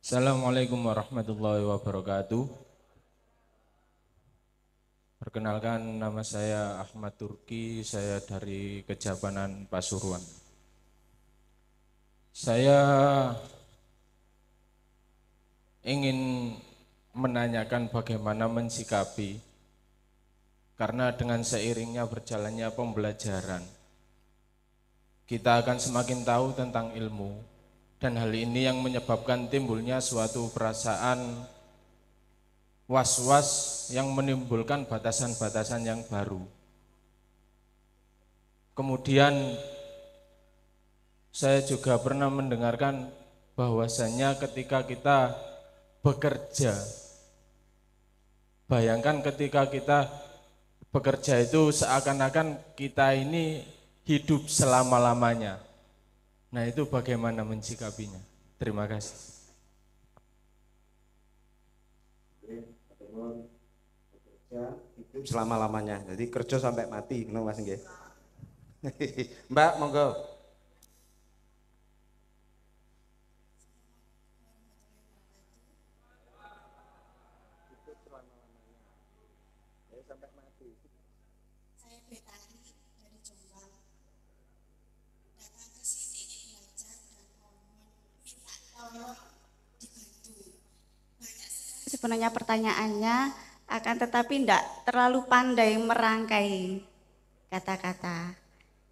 Assalamualaikum warahmatullahi wabarakatuh. Perkenalkan, nama saya Ahmad Turki, saya dari Kejapanan Pasuruan. Saya ingin menanyakan bagaimana mensikapi, karena dengan seiringnya berjalannya pembelajaran, kita akan semakin tahu tentang ilmu, dan hal ini yang menyebabkan timbulnya suatu perasaan was-was yang menimbulkan batasan-batasan yang baru. Kemudian saya juga pernah mendengarkan bahwasannya ketika kita bekerja, bayangkan ketika kita bekerja itu seakan-akan kita ini hidup selama-lamanya. Nah, itu bagaimana mensikapinya? Terima kasih. Bekerja hidup selama-lamanya. Jadi kerja sampai mati, ngono Mas nggih. Mbak, monggo. sebenarnya pertanyaannya, akan tetapi tidak terlalu pandai merangkai kata-kata.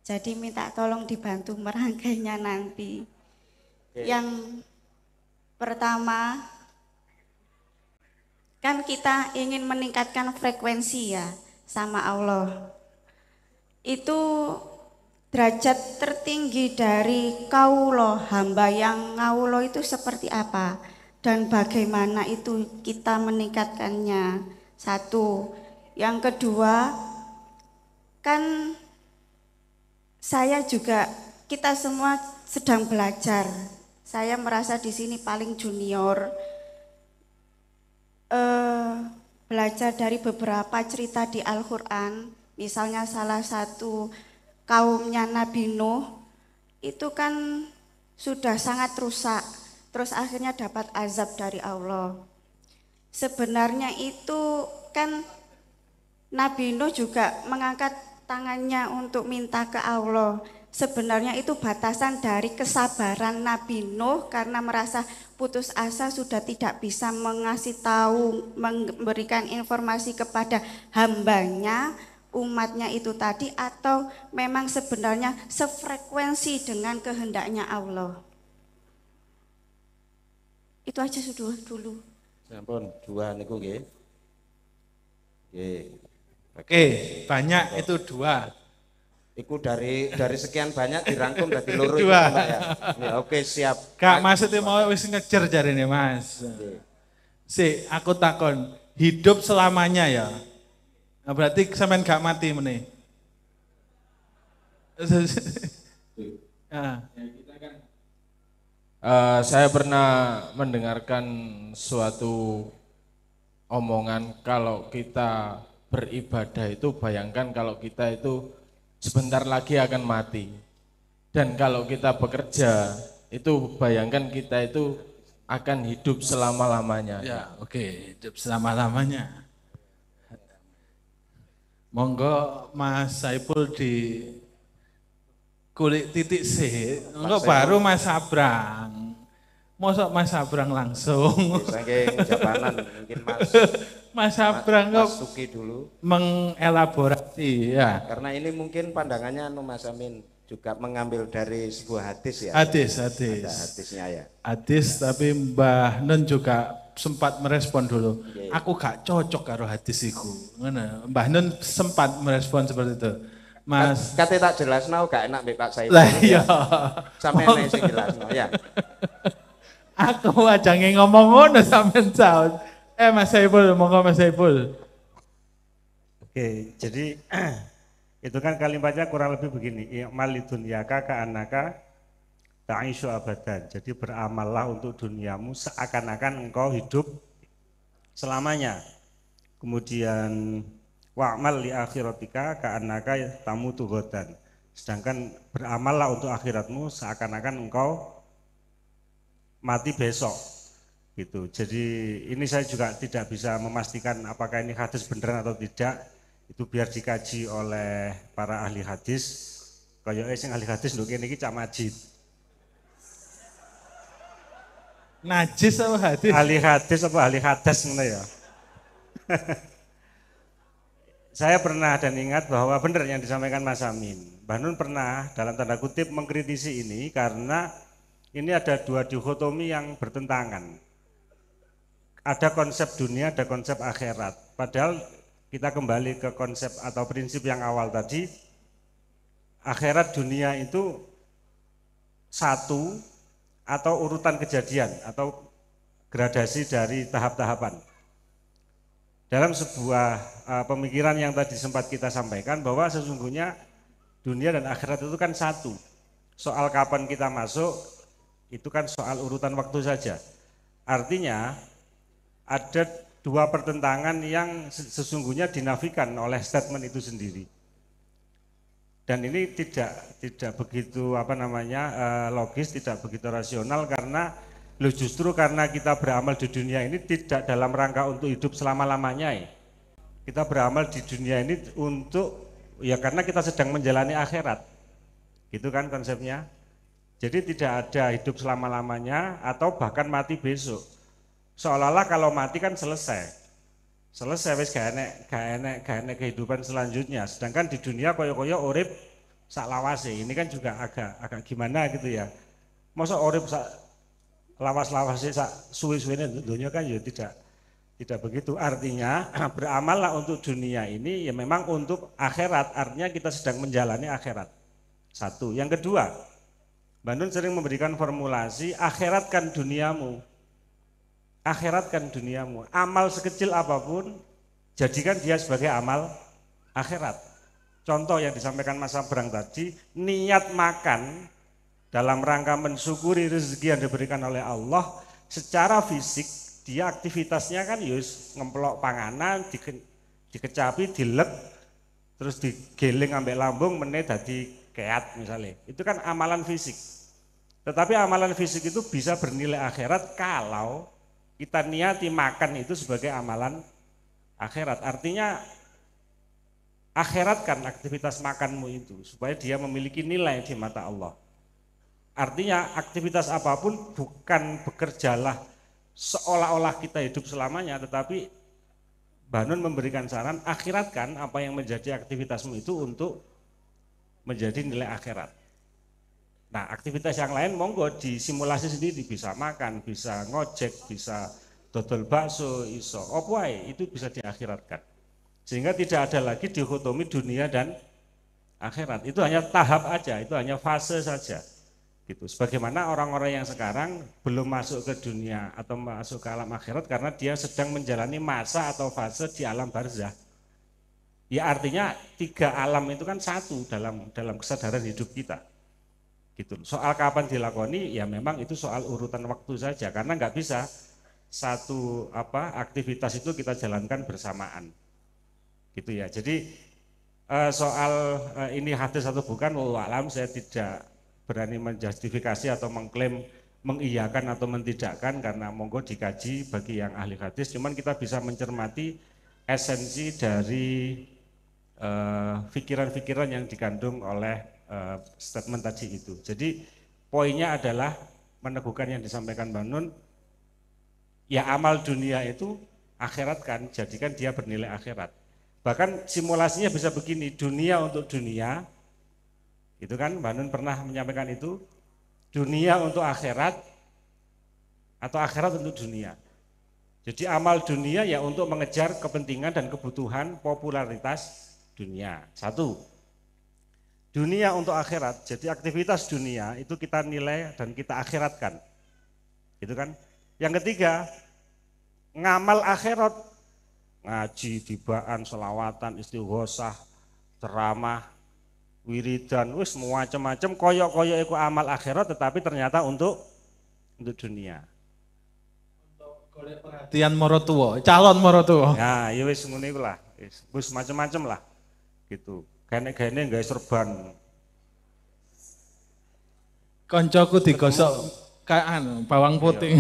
Jadi minta tolong dibantu merangkainya nanti. Yang pertama, kan kita ingin meningkatkan frekuensi ya sama Allah. Itu derajat tertinggi dari kaulo, hamba yang ngaulo itu seperti apa? Dan bagaimana itu kita meningkatkannya? Satu. Yang kedua, kan saya juga, kita semua sedang belajar. Saya merasa di sini paling junior. Belajar dari beberapa cerita di Al-Quran, misalnya salah satu kaumnya Nabi Nuh, itu kan sudah sangat rusak, terus akhirnya dapat azab dari Allah. Sebenarnya itu kan Nabi Nuh juga mengangkat tangannya untuk minta ke Allah. Sebenarnya itu batasan dari kesabaran Nabi Nuh karena merasa putus asa sudah tidak bisa mengasih tahu, memberikan informasi kepada hambanya, umatnya itu tadi, atau memang sebenarnya sefrekuensi dengan kehendaknya Allah. Itu aja dulu. Sampun dua niku nggih. Nggih. Oke, banyak itu dua. Iku dari sekian banyak dirangkum dari loro itu Dua. Mbak ya. Ya oke siap. Kak maksudnya mau wis ngejar jarine Mas. Si, aku takon, hidup selamanya ya. Nah, berarti sampean gak mati meneh. Saya pernah mendengarkan suatu omongan kalau kita beribadah itu bayangkan kalau kita itu sebentar lagi akan mati. Dan kalau kita bekerja itu bayangkan kita itu akan hidup selama-lamanya. Ya, oke, hidup selama-lamanya. Monggo Mas Saipul di kulit titik sih, enggak baru Mas Abrang. Mosok Mas Abrang langsung. Saking jabanan mungkin Mas Abrang kok Mas Suki dulu mengelaborasi ya. Karena ini mungkin pandangannya Mas Amin juga mengambil dari sebuah hadis ya. Hadis. Ada hadisnya ya. Hadis tapi Mbah Nun juga sempat merespon dulu. Aku gak cocok karo hadis iku. Ngono. Mbah Nun sempat merespon seperti itu. Mas kate tak jelasno gak enak mbek Pak Saipul. Lah iya. Sampeyan sing jelasno ya. Aku aja ngomong ngono sampean saut. Mas Saipul, monggo Mas Saipul. Oke, jadi itu kan kalimatnya kurang lebih begini, i'mal lidunyaka ka'annaka ta'isyu abadan. Jadi beramallah untuk duniamu seakan-akan engkau hidup selamanya. Kemudian wa'mal li akhiratika ka'annaka tamutu ghadan. Sedangkan beramallah untuk akhiratmu seakan-akan engkau mati besok. Gitu. Jadi ini saya juga tidak bisa memastikan apakah ini hadis beneran atau tidak. Itu biar dikaji oleh para ahli hadis. Kayak sing ahli hadis nduk kene iki Cak Majid. Najis apa hadis? Ahli hadis apa ahli hadas ngono ya. Saya pernah dan ingat bahwa benar yang disampaikan Mas Amin. Mbah Nun pernah dalam tanda kutip mengkritisi ini karena ini ada dua dikotomi yang bertentangan. Ada konsep dunia, ada konsep akhirat. Padahal kita kembali ke konsep atau prinsip yang awal tadi, akhirat dunia itu satu atau urutan kejadian atau gradasi dari tahap-tahapan. Dalam sebuah pemikiran yang tadi sempat kita sampaikan bahwa sesungguhnya dunia dan akhirat itu kan satu. Soal kapan kita masuk itu kan soal urutan waktu saja. Artinya ada dua pertentangan yang sesungguhnya dinafikan oleh statement itu sendiri. Dan ini tidak begitu logis, tidak begitu rasional karena justru karena kita beramal di dunia ini tidak dalam rangka untuk hidup selama-lamanya ya. Kita beramal di dunia ini untuk ya karena kita sedang menjalani akhirat. Gitu kan konsepnya. Jadi tidak ada hidup selama-lamanya atau bahkan mati besok. Seolah-olah kalau mati kan selesai. Selesai wis gak enek kehidupan selanjutnya. Sedangkan di dunia koyo-koyo urip sak lawase. Ini kan juga agak gimana gitu ya. Masa urip sak lawas-lawase sak suwi-suwine dunia kan ya tidak begitu. Artinya beramallah untuk dunia ini ya memang untuk akhirat. Artinya kita sedang menjalani akhirat. Satu. Yang kedua, Mbak Nun sering memberikan formulasi akhiratkan duniamu. Akhiratkan duniamu. Amal sekecil apapun, jadikan dia sebagai amal akhirat. Contoh yang disampaikan Mas Sabrang tadi, niat makan dalam rangka mensyukuri rezeki yang diberikan oleh Allah, secara fisik dia aktivitasnya kan yus ngemplok panganan, dikecapi, dilek, terus digeling ambek lambung meneh dadi keat misalnya. Itu kan amalan fisik. Tetapi amalan fisik itu bisa bernilai akhirat kalau kita niati makan itu sebagai amalan akhirat. Artinya akhiratkan aktivitas makanmu itu supaya dia memiliki nilai di mata Allah. Artinya aktivitas apapun bukan bekerjalah seolah-olah kita hidup selamanya, tetapi Mbak Nun memberikan saran akhiratkan apa yang menjadi aktivitasmu itu untuk menjadi nilai akhirat. Nah, aktivitas yang lain monggo disimulasi sendiri, bisa makan, bisa ngojek, bisa dodol bakso, iso opo ae, itu bisa diakhiratkan. Sehingga tidak ada lagi dikotomi dunia dan akhirat. Itu hanya tahap aja, itu hanya fase saja. Gitu. Sebagaimana orang-orang yang sekarang belum masuk ke dunia atau masuk ke alam akhirat karena dia sedang menjalani masa atau fase di alam barzah. Ya artinya 3 alam itu kan satu dalam kesadaran hidup kita. Gitu. Soal kapan dilakoni ya memang itu soal urutan waktu saja karena nggak bisa satu aktivitas itu kita jalankan bersamaan gitu ya. Jadi soal ini hadis atau bukan wallahu alam, saya tidak berani menjustifikasi atau mengklaim mengiyakan atau mentidakkan karena monggo dikaji bagi yang ahli hadis. Cuman kita bisa mencermati esensi dari pikiran-pikiran yang dikandung oleh statement tadi itu. Jadi poinnya adalah meneguhkan yang disampaikan Mbak Nun, ya amal dunia itu akhiratkan, jadikan dia bernilai akhirat. Bahkan simulasinya bisa begini, dunia untuk dunia, itu kan Mbak Nun pernah menyampaikan itu, dunia untuk akhirat atau akhirat untuk dunia. Jadi amal dunia ya untuk mengejar kepentingan dan kebutuhan popularitas dunia. Satu. Dunia untuk akhirat, jadi aktivitas dunia itu kita nilai dan kita akhiratkan. Gitu kan? Yang ketiga, ngamal akhirat, ngaji, tibaan, selawatan, istighosah, ceramah, wiridan, wis macam-macam koyok-koyok itu amal akhirat tetapi ternyata untuk dunia. Perhatian morotuwo, calon morotuwo. Nah, ya wis ngono iku lah, wis macam-macam lah. Gitu. Gane-gane nggak serban. Koncoku digosok kayak bawang putih.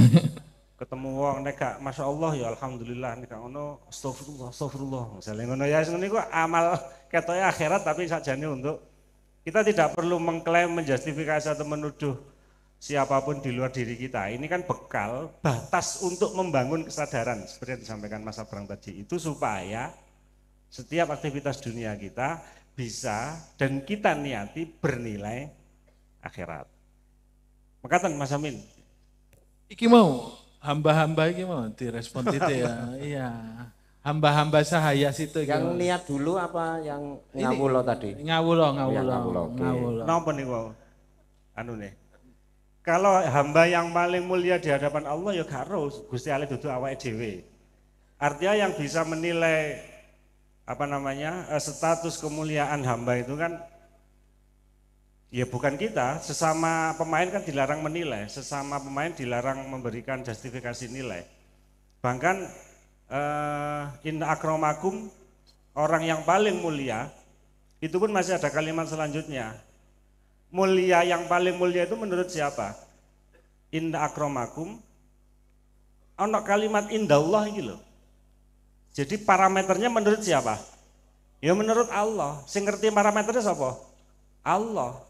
Ketemu wong nek gak Masya Allah ya alhamdulillah, nek gak ngono astagfirullah. Misalnya ngono ya ngono iku amal ketoke akhirat tapi sakjane untuk kita tidak perlu mengklaim, menjustifikasi atau menuduh siapapun di luar diri kita. Ini kan bekal, batas untuk membangun kesadaran seperti yang disampaikan Mas Sabrang tadi itu supaya setiap aktivitas dunia kita bisa dan kita niati bernilai akhirat. Makatan Mas Amin. Iki mau hamba-hamba iki mau direspon titik ya. Iya. Hamba-hamba sahaya situ. Yang niat dulu apa yang ngawulo tadi? Ngawulo. Napa niku? Anu nih. Kalau hamba yang paling mulia di hadapan Allah ya karo Gusti Allah dudu awake dhewe. Artinya yang bisa menilai status kemuliaan hamba itu kan ya bukan kita, sesama pemain kan dilarang menilai, sesama pemain dilarang memberikan justifikasi nilai. Bahkan inna akramakum, orang yang paling mulia itu pun masih ada kalimat selanjutnya. Mulia yang paling mulia itu menurut siapa? Inna akramakum, ono kalimat indallah iki lho. Jadi parameternya menurut siapa? Ya menurut Allah. Sing ngerti parameternya siapa? Allah.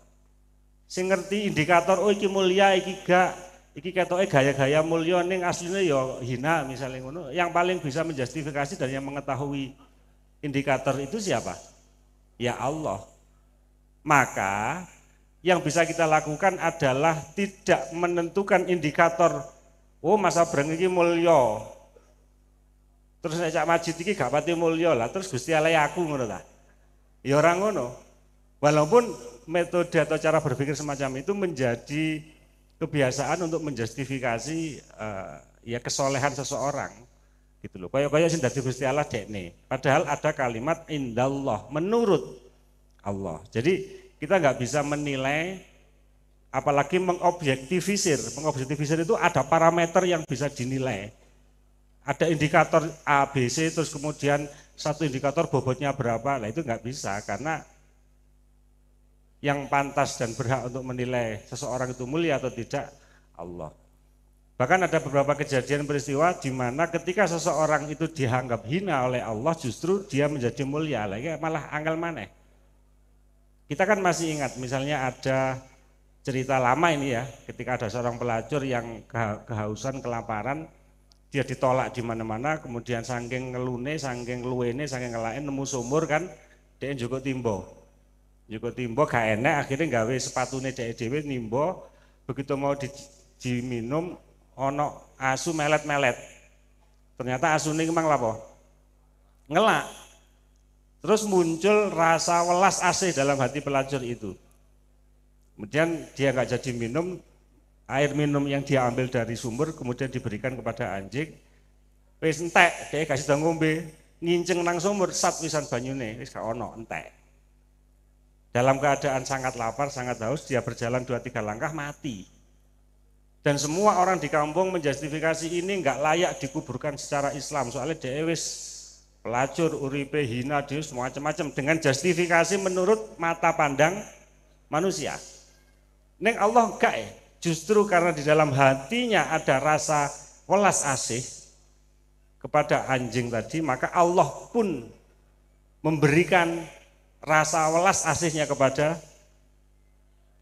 Sing ngerti indikator oh iki mulia iki gak iki ketoke gaya-gaya mulya ning asline ya hina misalnya ngono. Yang paling bisa menjustifikasi dan yang mengetahui indikator itu siapa? Ya Allah. Maka yang bisa kita lakukan adalah tidak menentukan indikator, oh Mas Abrang iki mulya. Terus nek Cak Majid iki gak pati mulya lah, terus Gusti Allah aku ngono ta. Ya ora ngono. Walaupun metode atau cara berpikir semacam itu menjadi kebiasaan untuk menjustifikasi ya kesolehan seseorang gitu loh. Kaya sing dadi Gusti Allah dekne. Padahal ada kalimat indallah, menurut Allah. Jadi kita nggak bisa menilai, apalagi mengobjektivisir. Mengobjektivisir itu ada parameter yang bisa dinilai. Ada indikator A, B, C, terus kemudian satu indikator bobotnya berapa. Nah itu nggak bisa, karena yang pantas dan berhak untuk menilai seseorang itu mulia atau tidak Allah. Bahkan ada beberapa kejadian peristiwa di mana ketika seseorang itu dianggap hina oleh Allah, justru dia menjadi mulia. Lagi malah angel maneh. Kita kan masih ingat, misalnya ada cerita lama ini ya, ketika ada seorang pelacur yang kehausan, kelaparan, dia ditolak di mana-mana, kemudian saking ngelune, saking luwene, saking ngelain nemu sumur kan, dia juga timbo. Juga timbo gak enak, akhirnya gawe sepatune dhewe nimbo, begitu mau diminum, ono asu melet-melet. Ternyata asune memang lapo? Ngelak. Terus muncul rasa welas asih dalam hati pelacur itu. Kemudian dia nggak jadi minum, air minum yang dia ambil dari sumur kemudian diberikan kepada anjing. Wis entek, dia kasih ngombe, nginceng nang sumur, sat wisan banyune, wis gak ono, entek. Dalam keadaan sangat lapar, sangat haus, dia berjalan 2-3 langkah mati. Dan semua orang di kampung menjustifikasi ini nggak layak dikuburkan secara Islam, soalnya dia wis pelacur, uripe, hina, dius, macam-macam dengan justifikasi menurut mata pandang manusia. Neng Allah enggak justru karena di dalam hatinya ada rasa welas asih kepada anjing tadi, maka Allah pun memberikan rasa welas asihnya kepada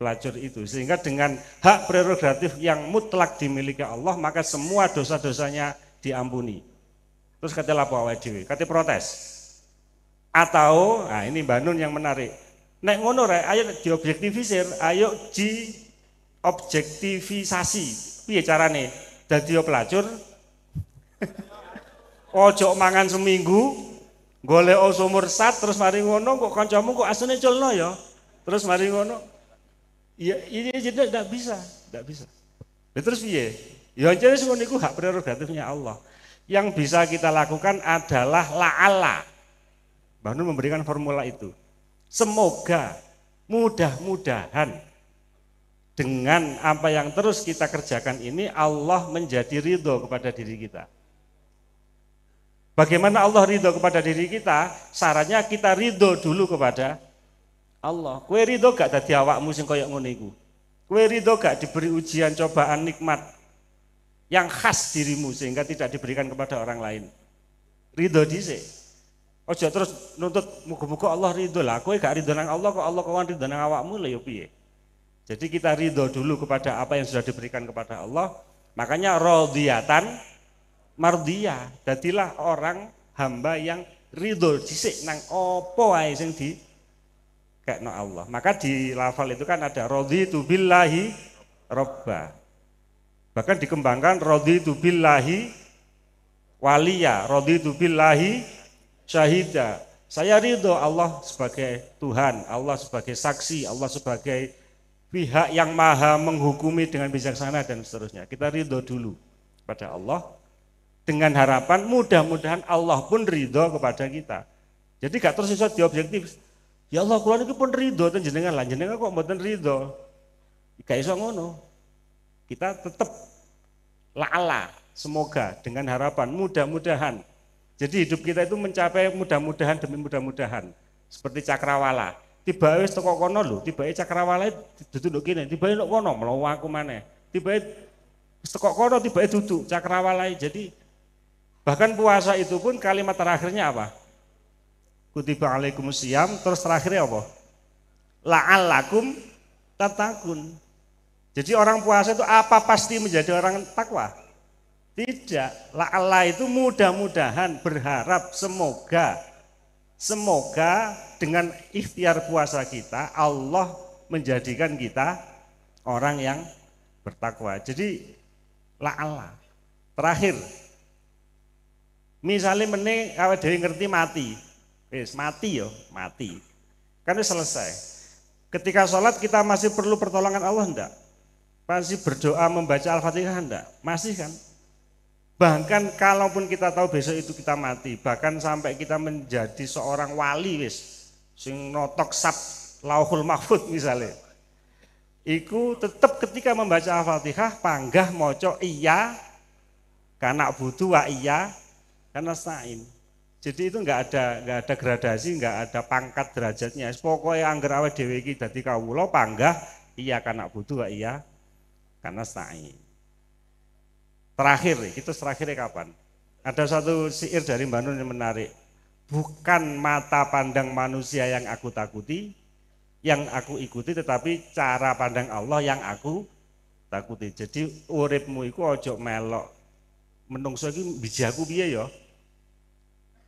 pelacur itu. Sehingga dengan hak prerogatif yang mutlak dimiliki Allah, maka semua dosa-dosanya diampuni. Terus kata lapo awake dhewe, kata protes. Atau, nah ini Mbak Nun yang menarik. Nek ngono rek, ayo diobjektivisir, ayo diobjektivisasi. Piye carane? Dadi pelacur. Ojo mangan seminggu, golek sumur sat terus mari ngono kok kancamu kok asune culno ya. Terus mari ngono. Ya ini jadi enggak bisa. Terus piye? Ya jane ngono iku hak prerogatifnya Allah. Yang bisa kita lakukan adalah la'alla. Mbah Nun memberikan formula itu. Semoga, mudah-mudahan dengan apa yang terus kita kerjakan ini Allah menjadi ridho kepada diri kita. Bagaimana Allah ridho kepada diri kita? Syaratnya kita ridho dulu kepada Allah. Kowe ridho gak dadi awakmu sing koyo ngono iku? Kowe ridho gak diberi ujian, cobaan, nikmat yang khas dirimu sehingga tidak diberikan kepada orang lain? Ridho dhisik. Ojo terus nuntut muga-muga Allah ridho lah. Kowe gak ridho nang Allah kok Allah kawan ridho nang awakmu lha ya piye? Jadi kita ridho dulu kepada apa yang sudah diberikan kepada Allah. Makanya radhiyatan mardiyah. Dadilah orang hamba yang ridho dhisik nang apa wae sing dikekno Allah. Maka di lafal itu kan ada raditu billahi robba. Bahkan dikembangkan raditu billahi waliya, raditu billahi syahida. Saya ridho Allah sebagai Tuhan, Allah sebagai saksi, Allah sebagai pihak yang maha menghukumi dengan bijaksana dan seterusnya. Kita ridho dulu pada Allah dengan harapan mudah-mudahan Allah pun ridho kepada kita. Jadi gak terus iso diobjektif. Ya Allah, kula niki pun ridho ten jenengan, lan jenengan kok mboten ridho. Gak iso ngono. Kita tetap la'ala, semoga dengan harapan mudah-mudahan. Jadi hidup kita itu mencapai mudah-mudahan demi mudah-mudahan. Seperti cakrawala. Tiba wis teko kono lho, tibake cakrawala duduk kene, tibake nek kono mlawu aku maneh. Tibake wis teko kono, tibake duduk cakrawala. Jadi bahkan puasa itu pun kalimat terakhirnya apa? Kutiba alaikumusiyam, terus terakhirnya apa? La'allakum tattaqun. Jadi orang puasa itu apa pasti menjadi orang takwa? Tidak. La'alla itu mudah-mudahan, berharap, semoga dengan ikhtiar puasa kita Allah menjadikan kita orang yang bertakwa. Jadi la'alla. Terakhir, misalnya meneh awake dhewe ngerti mati. Wis mati yo, mati. Kan wis selesai. Ketika sholat kita masih perlu pertolongan Allah enggak? Masih berdoa membaca Al-Fatihah enggak? Masih kan? Bahkan kalaupun kita tahu besok itu kita mati, bahkan sampai kita menjadi seorang wali wis sing notok sab Lauhul Mahfud misalnya. Iku tetap ketika membaca Al-Fatihah panggah moco iya karena butuh wa iya karena nasta'in. Jadi itu enggak ada gradasi, enggak ada pangkat derajatnya. Pokoknya angger awake dhewe iki dadi kawula panggah iya karena butuh wa iya karena nasta'in. Terakhir, itu terakhirnya kapan? Ada satu syair dari Mbak Nun yang menarik. Bukan mata pandang manusia yang aku takuti, yang aku ikuti, tetapi cara pandang Allah yang aku takuti. Jadi uripmu iku ojo melok menungso iki biji aku piye ya?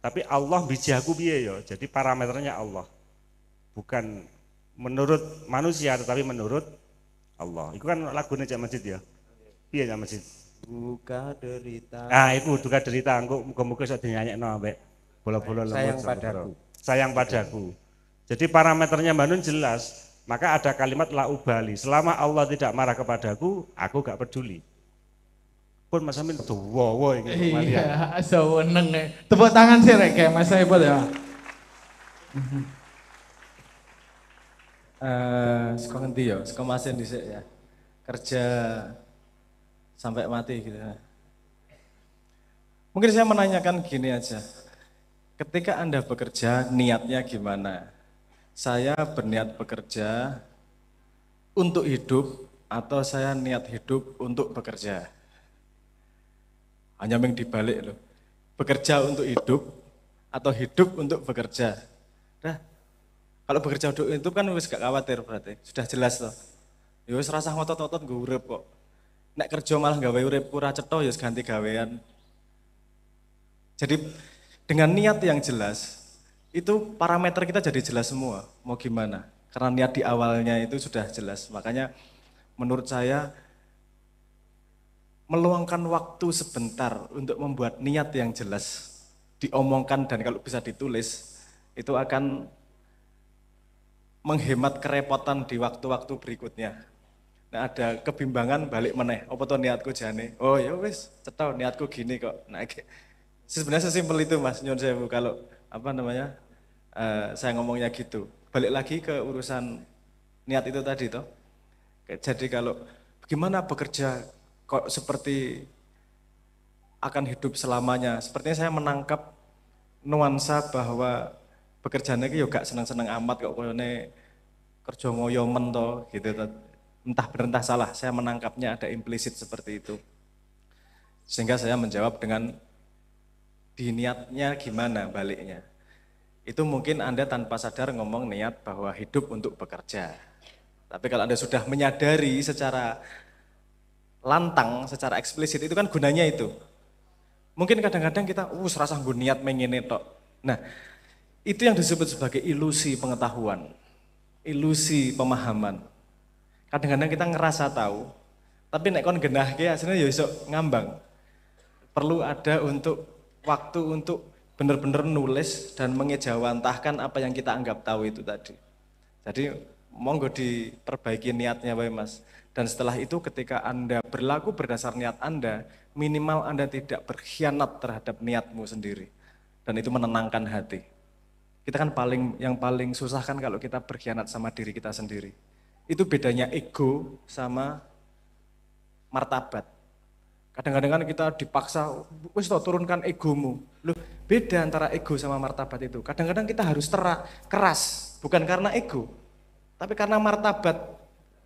Tapi Allah biji aku piye ya? Jadi parameternya Allah. Bukan menurut manusia tetapi menurut Allah. Itu kan lagunya Cak Masjid ya. Piye Cak Masjid? Duka derita. Ah, itu duka derita engko muga-muga iso dinyanyekno ambek bola-bola Sayang padaku. Sayang padaku. Jadi parameternya Mbak Nun jelas. Maka ada kalimat la ubali. Selama Allah tidak marah kepadaku, aku gak peduli. Pun Mas Amin tuwa iki. Iya, seweneng. Tepuk tangan sih rek kayak Mas Saiful ya. Saka ngendi ya? Saka Masin dhisik ya. Kerja sampai mati gitu. Mungkin saya menanyakan gini aja. Ketika Anda bekerja, niatnya gimana? Saya berniat bekerja untuk hidup atau saya niat hidup untuk bekerja? Hanya yang dibalik loh. Bekerja untuk hidup atau hidup untuk bekerja. Nah, kalau bekerja untuk itu kan wis gak khawatir berarti. Sudah jelas loh. Ya wis rasah ngotot-ngotot nggo urip kok. Nek kerja malah gawe urip ora cetha ya ganti gawean. Jadi dengan niat yang jelas, itu parameter kita jadi jelas semua, mau gimana. Karena niat di awalnya itu sudah jelas. Makanya menurut saya meluangkan waktu sebentar untuk membuat niat yang jelas, diomongkan dan kalau bisa ditulis, itu akan menghemat kerepotan di waktu-waktu berikutnya. Nah ada kebimbangan balik meneh, apa tuh niatku jane? Oh ya wis, cetha niatku gini kok. Nah sebenarnya sesimpel itu Mas Nyun Sewu kalau apa namanya saya ngomongnya gitu. Balik lagi ke urusan niat itu tadi toh. Jadi kalau bagaimana bekerja kok seperti akan hidup selamanya. Sepertinya saya menangkap nuansa bahwa pekerjaan ini juga seneng-seneng amat kok koyone kerja ngoyomen toh gitu toh. Entah benar entah salah, saya menangkapnya ada implisit seperti itu. Sehingga saya menjawab dengan di niatnya gimana baliknya. Itu mungkin Anda tanpa sadar ngomong niat bahwa hidup untuk bekerja. Tapi kalau Anda sudah menyadari secara lantang, secara eksplisit, itu kan gunanya itu. Mungkin kadang-kadang kita, serasa gue niat mengene tok. Nah, itu yang disebut sebagai ilusi pengetahuan, ilusi pemahaman. Kadang-kadang kita ngerasa tahu, tapi nek kon genahke aslinya ya iso ngambang. Perlu ada waktu untuk benar-benar nulis dan mengejawantahkan apa yang kita anggap tahu itu tadi. Jadi monggo diperbaiki niatnya Pak Mas. Dan setelah itu ketika Anda berlaku berdasar niat Anda, minimal Anda tidak berkhianat terhadap niatmu sendiri. Dan itu menenangkan hati. Kita kan yang paling susah kan kalau kita berkhianat sama diri kita sendiri. Itu bedanya ego sama martabat. Kadang-kadang kan kita dipaksa, wis turunkan egomu. Loh, beda antara ego sama martabat itu. Kadang-kadang kita harus keras, bukan karena ego, tapi karena martabat,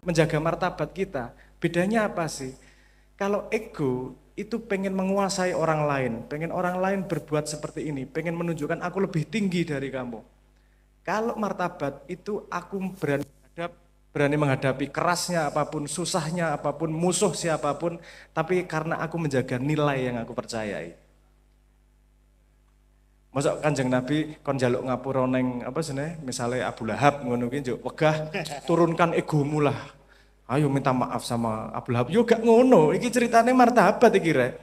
menjaga martabat kita. Bedanya apa sih? Kalau ego itu pengen menguasai orang lain, pengen orang lain berbuat seperti ini, pengen menunjukkan aku lebih tinggi dari kamu. Kalau martabat itu aku berani berani menghadapi kerasnya apapun, susahnya apapun, musuh siapapun, tapi karena aku menjaga nilai yang aku percayai. Masa Kanjeng Nabi kon njaluk ngapura ning apa jenenge, misale Abu Lahab ngono ki njuk wegah turunkan egomu lah. Ayo minta maaf sama Abu Lahab. Yo gak ngono, iki ceritane martabat iki rek.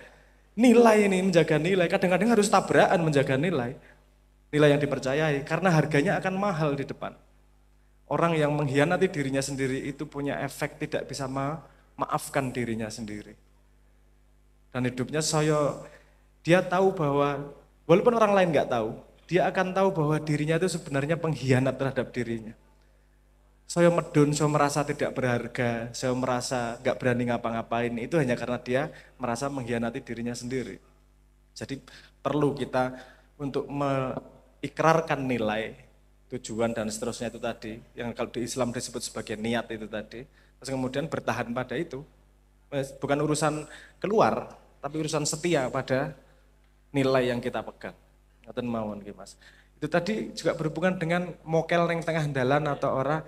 Nilai ini menjaga nilai, kadang-kadang harus tabrakan menjaga nilai. Nilai yang dipercayai karena harganya akan mahal di depan. Orang yang mengkhianati dirinya sendiri itu punya efek tidak bisa maafkan dirinya sendiri. Dan hidupnya dia tahu bahwa walaupun orang lain nggak tahu, dia akan tahu bahwa dirinya itu sebenarnya pengkhianat terhadap dirinya. Saya medun, saya merasa tidak berharga, saya merasa nggak berani ngapa-ngapain, itu hanya karena dia merasa mengkhianati dirinya sendiri. Jadi perlu kita untuk mengikrarkan nilai, tujuan dan seterusnya itu tadi, yang kalau di Islam disebut sebagai niat itu tadi, terus kemudian bertahan pada itu. Bukan urusan keluar, tapi urusan setia pada nilai yang kita pegang. Ngoten mawon nggih Mas. Itu tadi juga berhubungan dengan mokel neng tengah dalan atau ora.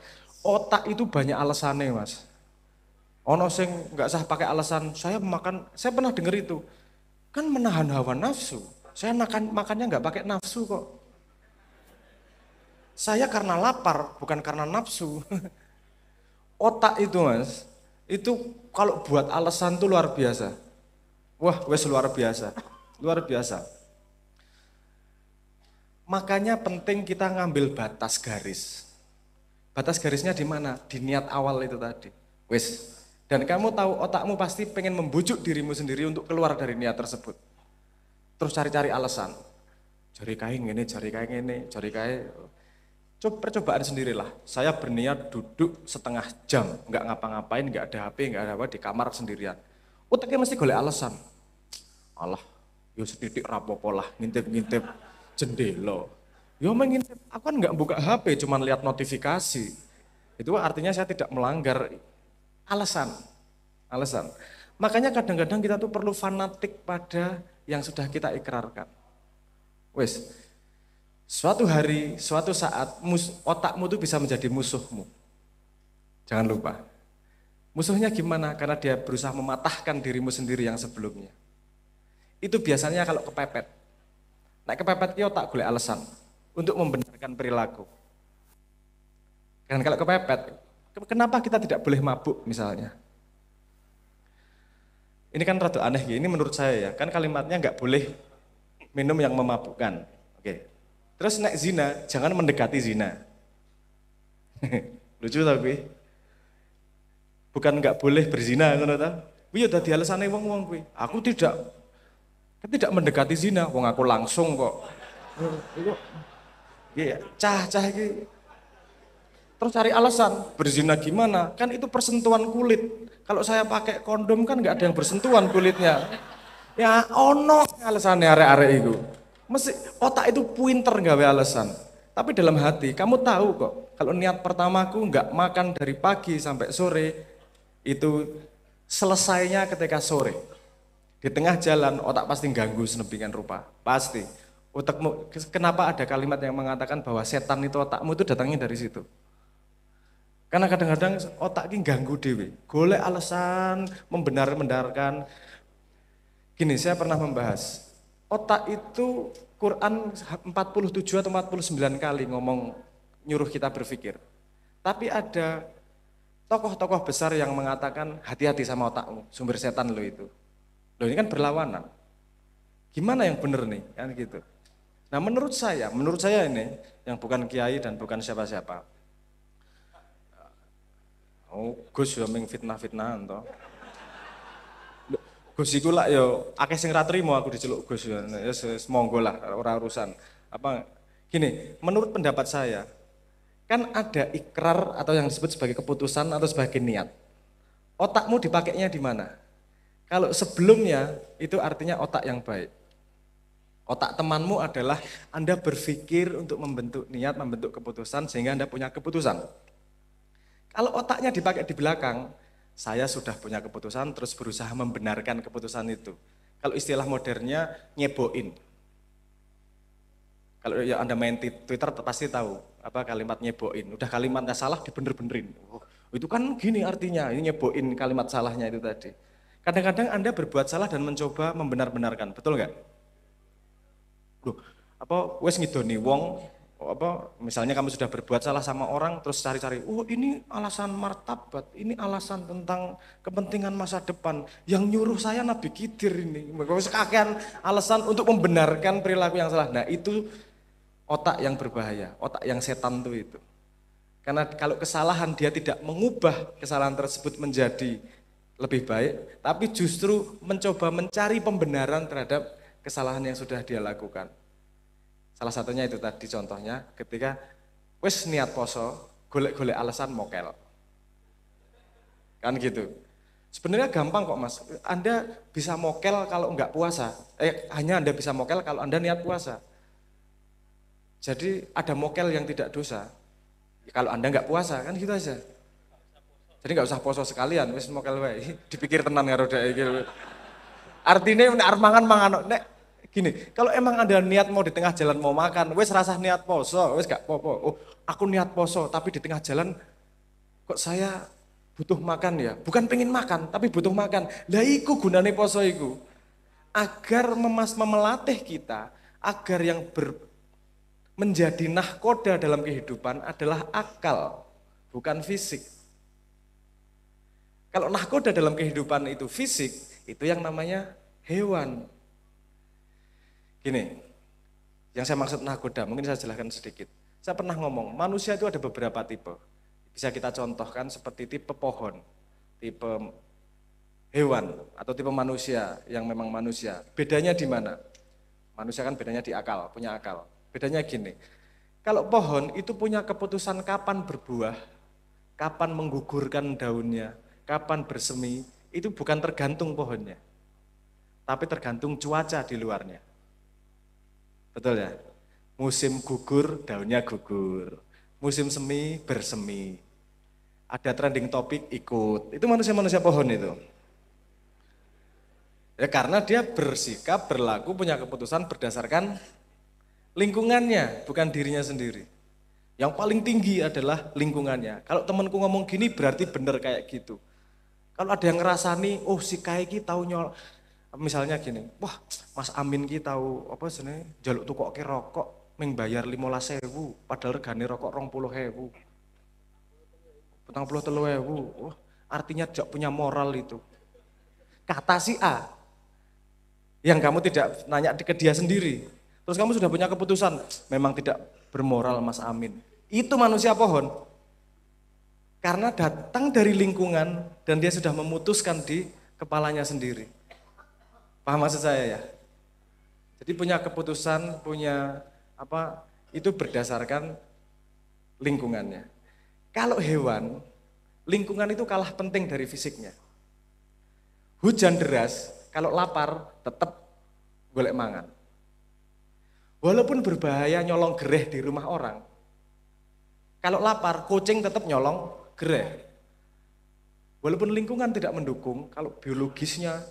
Otak itu banyak alasannya Mas. Ono sing nggak sah pakai alasan saya pernah dengar itu. Kan menahan hawa nafsu. Saya makannya nggak pakai nafsu kok. Saya karena lapar, bukan karena nafsu. Otak itu Mas, itu kalau buat alasan tuh luar biasa. Wah, wes luar biasa. Luar biasa. Makanya penting kita ngambil batas garis. Batas garisnya di mana? Di niat awal itu tadi. Wes. Dan kamu tahu otakmu pasti pengen membujuk dirimu sendiri untuk keluar dari niat tersebut. Terus cari-cari alasan. Cari kain ini, cari kain ini, cari kain. Percobaan sendirilah. Saya berniat duduk setengah jam, nggak ngapa-ngapain, nggak ada HP, nggak ada apa, di kamar sendirian. Otaknya mesti golek alasan. Allah, yo sedidik rapopo lah, ngintip-ngintip jendela. Yo mengintip, aku kan nggak buka HP, cuman lihat notifikasi. Itu artinya saya tidak melanggar alasan. Makanya kadang-kadang kita tuh perlu fanatik pada yang sudah kita ikrarkan. Wes, suatu hari, suatu saat otakmu tuh bisa menjadi musuhmu. Jangan lupa. Musuhnya gimana? Karena dia berusaha mematahkan dirimu sendiri yang sebelumnya. Itu biasanya kalau kepepet. Nek kepepet ki otak golek alasan untuk membenarkan perilaku. Dan kalau kepepet, kenapa kita tidak boleh mabuk misalnya? Ini kan rada aneh, ini menurut saya ya, kan kalimatnya nggak boleh minum yang memabukkan. Oke. Terus nek zina, jangan mendekati zina. Lucu tapi. Bukan nggak boleh berzina, ngono ta? Kuwi ya dadi alasane wong-wong kuwi. Aku tidak mendekati zina, wong aku langsung kok. Iya, cah iki. Terus cari alasan, berzina gimana? Kan itu persentuhan kulit. Kalau saya pakai kondom kan nggak ada yang bersentuhan kulitnya. Ya ono alasannya arek-arek itu. Mesti otak itu pinter gawe alasan. Tapi dalam hati kamu tahu kok, kalau niat pertamaku nggak makan dari pagi sampai sore, itu selesainya ketika sore. Di tengah jalan otak pasti ganggu sedemikian rupa, pasti. Otakmu, kenapa ada kalimat yang mengatakan bahwa setan itu otakmu itu datangnya dari situ? Karena kadang-kadang otak ini ganggu dewi, golek alasan, membenarkan. Gini, saya pernah membahas, otak itu Quran 47 atau 49 kali ngomong nyuruh kita berpikir. Tapi ada tokoh-tokoh besar yang mengatakan hati-hati sama otakmu, sumber setan lo itu. Loh ini kan berlawanan. Gimana yang benar nih? Kan gitu. Nah menurut saya ini yang bukan kiai dan bukan siapa-siapa. Oh, Gus yo ming fitnah-fitnahan toh. Gus iku lak yo akeh sing ra trimo aku diceluk Gus yo. Ya monggo lah ora urusan. Apa gini, menurut pendapat saya kan ada ikrar atau yang disebut sebagai keputusan atau sebagai niat. Otakmu dipakainya di mana? Kalau sebelumnya itu artinya otak yang baik. Otak temanmu adalah Anda berpikir untuk membentuk niat, membentuk keputusan sehingga Anda punya keputusan. Kalau otaknya dipakai di belakang, saya sudah punya keputusan terus berusaha membenarkan keputusan itu. Kalau istilah modernnya nyeboin. Kalau ya Anda main Twitter pasti tahu apa kalimat nyeboin. Udah kalimatnya salah dibener-benerin. Itu kan gini artinya, ini nyeboin kalimat salahnya itu tadi. Kadang-kadang Anda berbuat salah dan mencoba membenar-benarkan, betul nggak? Loh, wes ngidoni wong, misalnya kamu sudah berbuat salah sama orang, terus cari-cari, ini alasan martabat, ini alasan tentang kepentingan masa depan, yang nyuruh saya Nabi Khidir ini, kakean alasan untuk membenarkan perilaku yang salah. Nah itu otak yang berbahaya, otak yang setan tuh itu. Karena kalau kesalahan dia tidak mengubah kesalahan tersebut menjadi lebih baik, tapi justru mencoba mencari pembenaran terhadap kesalahan yang sudah dia lakukan. Salah satunya itu tadi contohnya ketika wis niat poso, golek-golek alasan mokel. Kan gitu. Sebenarnya gampang kok Mas. Anda bisa mokel kalau enggak puasa. Hanya Anda bisa mokel kalau Anda niat puasa. Jadi ada mokel yang tidak dosa. Kalau Anda enggak puasa kan gitu aja. Jadi enggak usah poso sekalian, wis mokel wae. Dipikir tenan karo dhek iki. Artinya arep mangan nek gini, kalau emang Anda niat mau di tengah jalan mau makan, wes rasah niat poso, wes gak popo. Aku niat poso, tapi di tengah jalan kok saya butuh makan ya. Bukan pengen makan, tapi butuh makan. Lah iku gunane poso iku. Agar memelatih kita, agar yang menjadi nahkoda dalam kehidupan adalah akal, bukan fisik. Kalau nahkoda dalam kehidupan itu fisik, itu yang namanya hewan. Gini, yang saya maksud nahkoda, mungkin saya jelaskan sedikit. Saya pernah ngomong, manusia itu ada beberapa tipe. Bisa kita contohkan seperti tipe pohon, tipe hewan, atau tipe manusia yang memang manusia. Bedanya di mana? Manusia kan bedanya di akal, punya akal. Bedanya gini, kalau pohon itu punya keputusan kapan berbuah, kapan menggugurkan daunnya, kapan bersemi, itu bukan tergantung pohonnya, tapi tergantung cuaca di luarnya. Betul ya? Musim gugur, daunnya gugur. Musim semi, bersemi. Ada trending topik, ikut. Itu manusia-manusia pohon itu. Ya karena dia bersikap, berlaku, punya keputusan berdasarkan lingkungannya, bukan dirinya sendiri. Yang paling tinggi adalah lingkungannya. Kalau temanku ngomong gini berarti benar kayak gitu. Kalau ada yang ngerasani, si kaiki tahu nyol. Misalnya gini, wah Mas Amin ki tahu apa sebenarnya jaluk tukoke rokok ming bayar 15.000 padahal regane rokok 20.000. 43.000. Wah, artinya tidak punya moral itu. Kata si A yang kamu tidak nanya ke dia sendiri. Terus kamu sudah punya keputusan, memang tidak bermoral Mas Amin. Itu manusia pohon. Karena datang dari lingkungan dan dia sudah memutuskan di kepalanya sendiri. Paham maksud saya ya? Jadi punya keputusan, punya itu berdasarkan lingkungannya. Kalau hewan, lingkungan itu kalah penting dari fisiknya. Hujan deras, kalau lapar tetap golek mangan. Walaupun berbahaya nyolong gereh di rumah orang, kalau lapar kucing tetap nyolong gereh. Walaupun lingkungan tidak mendukung, kalau biologisnya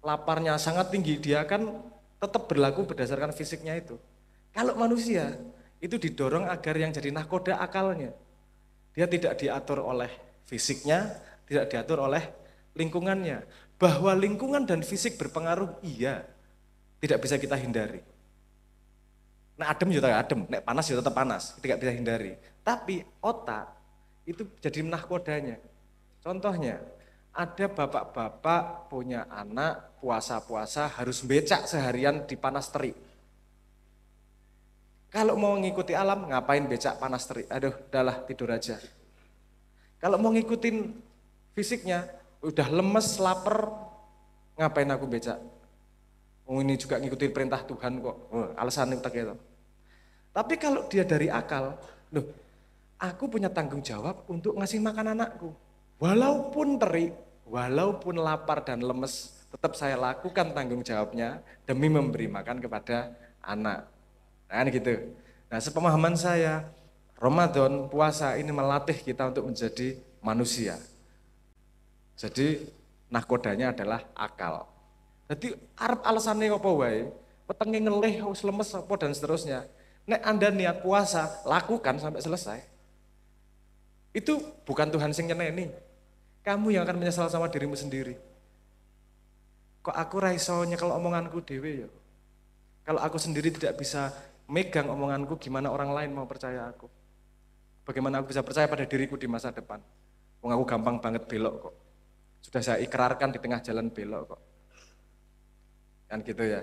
laparnya sangat tinggi, dia akan tetap berlaku berdasarkan fisiknya itu. Kalau manusia, itu didorong agar yang jadi nahkoda akalnya. Dia tidak diatur oleh fisiknya, tidak diatur oleh lingkungannya. Bahwa lingkungan dan fisik berpengaruh, iya. Tidak bisa kita hindari. Nah adem juga adem, nek panas juga tetap panas, tidak bisa hindari. Tapi otak, itu jadi nahkodanya. Contohnya, ada bapak-bapak punya anak puasa-puasa harus becak seharian di panas terik. Kalau mau ngikuti alam ngapain becak panas terik? Aduh, udahlah tidur aja. Kalau mau ngikutin fisiknya, udah lemes, lapar, ngapain aku becak? Ini juga ngikutin perintah Tuhan kok. Alasan itu gitu. Tapi kalau dia dari akal, loh, aku punya tanggung jawab untuk ngasih makan anakku. Walaupun terik, walaupun lapar dan lemes, tetap saya lakukan tanggung jawabnya demi memberi makan kepada anak. Nah gitu. Nah sepemahaman saya, Ramadan, puasa ini melatih kita untuk menjadi manusia. Jadi nahkodanya adalah akal. Jadi arep alasane apa wae, wetenge ngelih wis lemes apa dan seterusnya. Nek Anda niat puasa, lakukan sampai selesai. Itu bukan Tuhan sing nyeneni. Kamu yang akan menyesal sama dirimu sendiri. Kok aku ra iso nyekel omonganku dhewe ya? Kalau aku sendiri tidak bisa megang omonganku, gimana orang lain mau percaya aku? Bagaimana aku bisa percaya pada diriku di masa depan? Wong aku gampang banget belok kok. Sudah saya ikrarkan di tengah jalan belok kok. Kan gitu ya.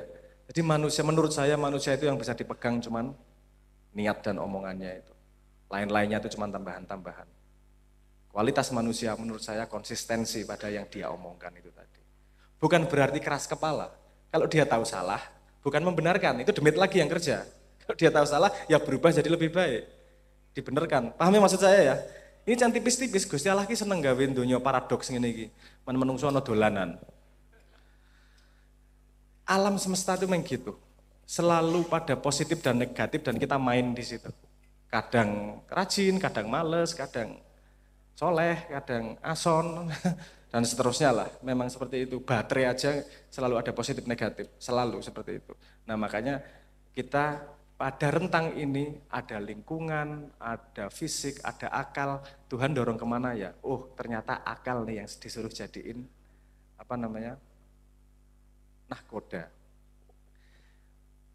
Jadi manusia, menurut saya manusia itu yang bisa dipegang cuman niat dan omongannya itu. Lain-lainnya itu cuman tambahan-tambahan. Kualitas manusia menurut saya konsistensi pada yang dia omongkan itu tadi. Bukan berarti keras kepala. Kalau dia tahu salah, bukan membenarkan, itu demit lagi yang kerja. Kalau dia tahu salah, ya berubah jadi lebih baik. Dibenerkan. Pahami maksud saya ya? Ini can tipis-tipis, Gusti Allah ki seneng gawe donya paradoks ngene iki. Men menungso ana dolanan. Alam semesta itu memang gitu. Selalu pada positif dan negatif dan kita main di situ. Kadang rajin, kadang males, kadang soleh, kadang ason, dan seterusnya lah. Memang seperti itu. Baterai aja selalu ada positif negatif, selalu seperti itu. Nah makanya kita pada rentang ini ada lingkungan, ada fisik, ada akal. Tuhan dorong kemana ya? Oh ternyata akal nih yang disuruh jadiin nahkoda.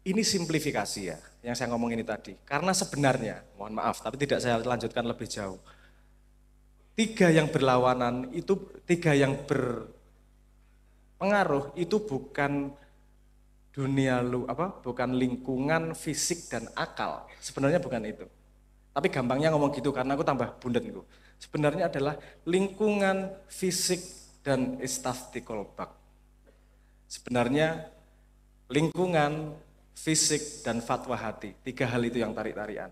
Ini simplifikasi ya, yang saya ngomong ini tadi. Karena sebenarnya, mohon maaf, tapi tidak saya lanjutkan lebih jauh. Tiga yang berlawanan itu, tiga yang berpengaruh itu bukan dunia bukan lingkungan, fisik dan akal. Sebenarnya bukan itu. Tapi gampangnya ngomong gitu karena aku tambah bundet niku. Sebenarnya adalah lingkungan, fisik dan istaftikolbak. Sebenarnya lingkungan, fisik dan fatwa hati. Tiga hal itu yang tarik-tarian.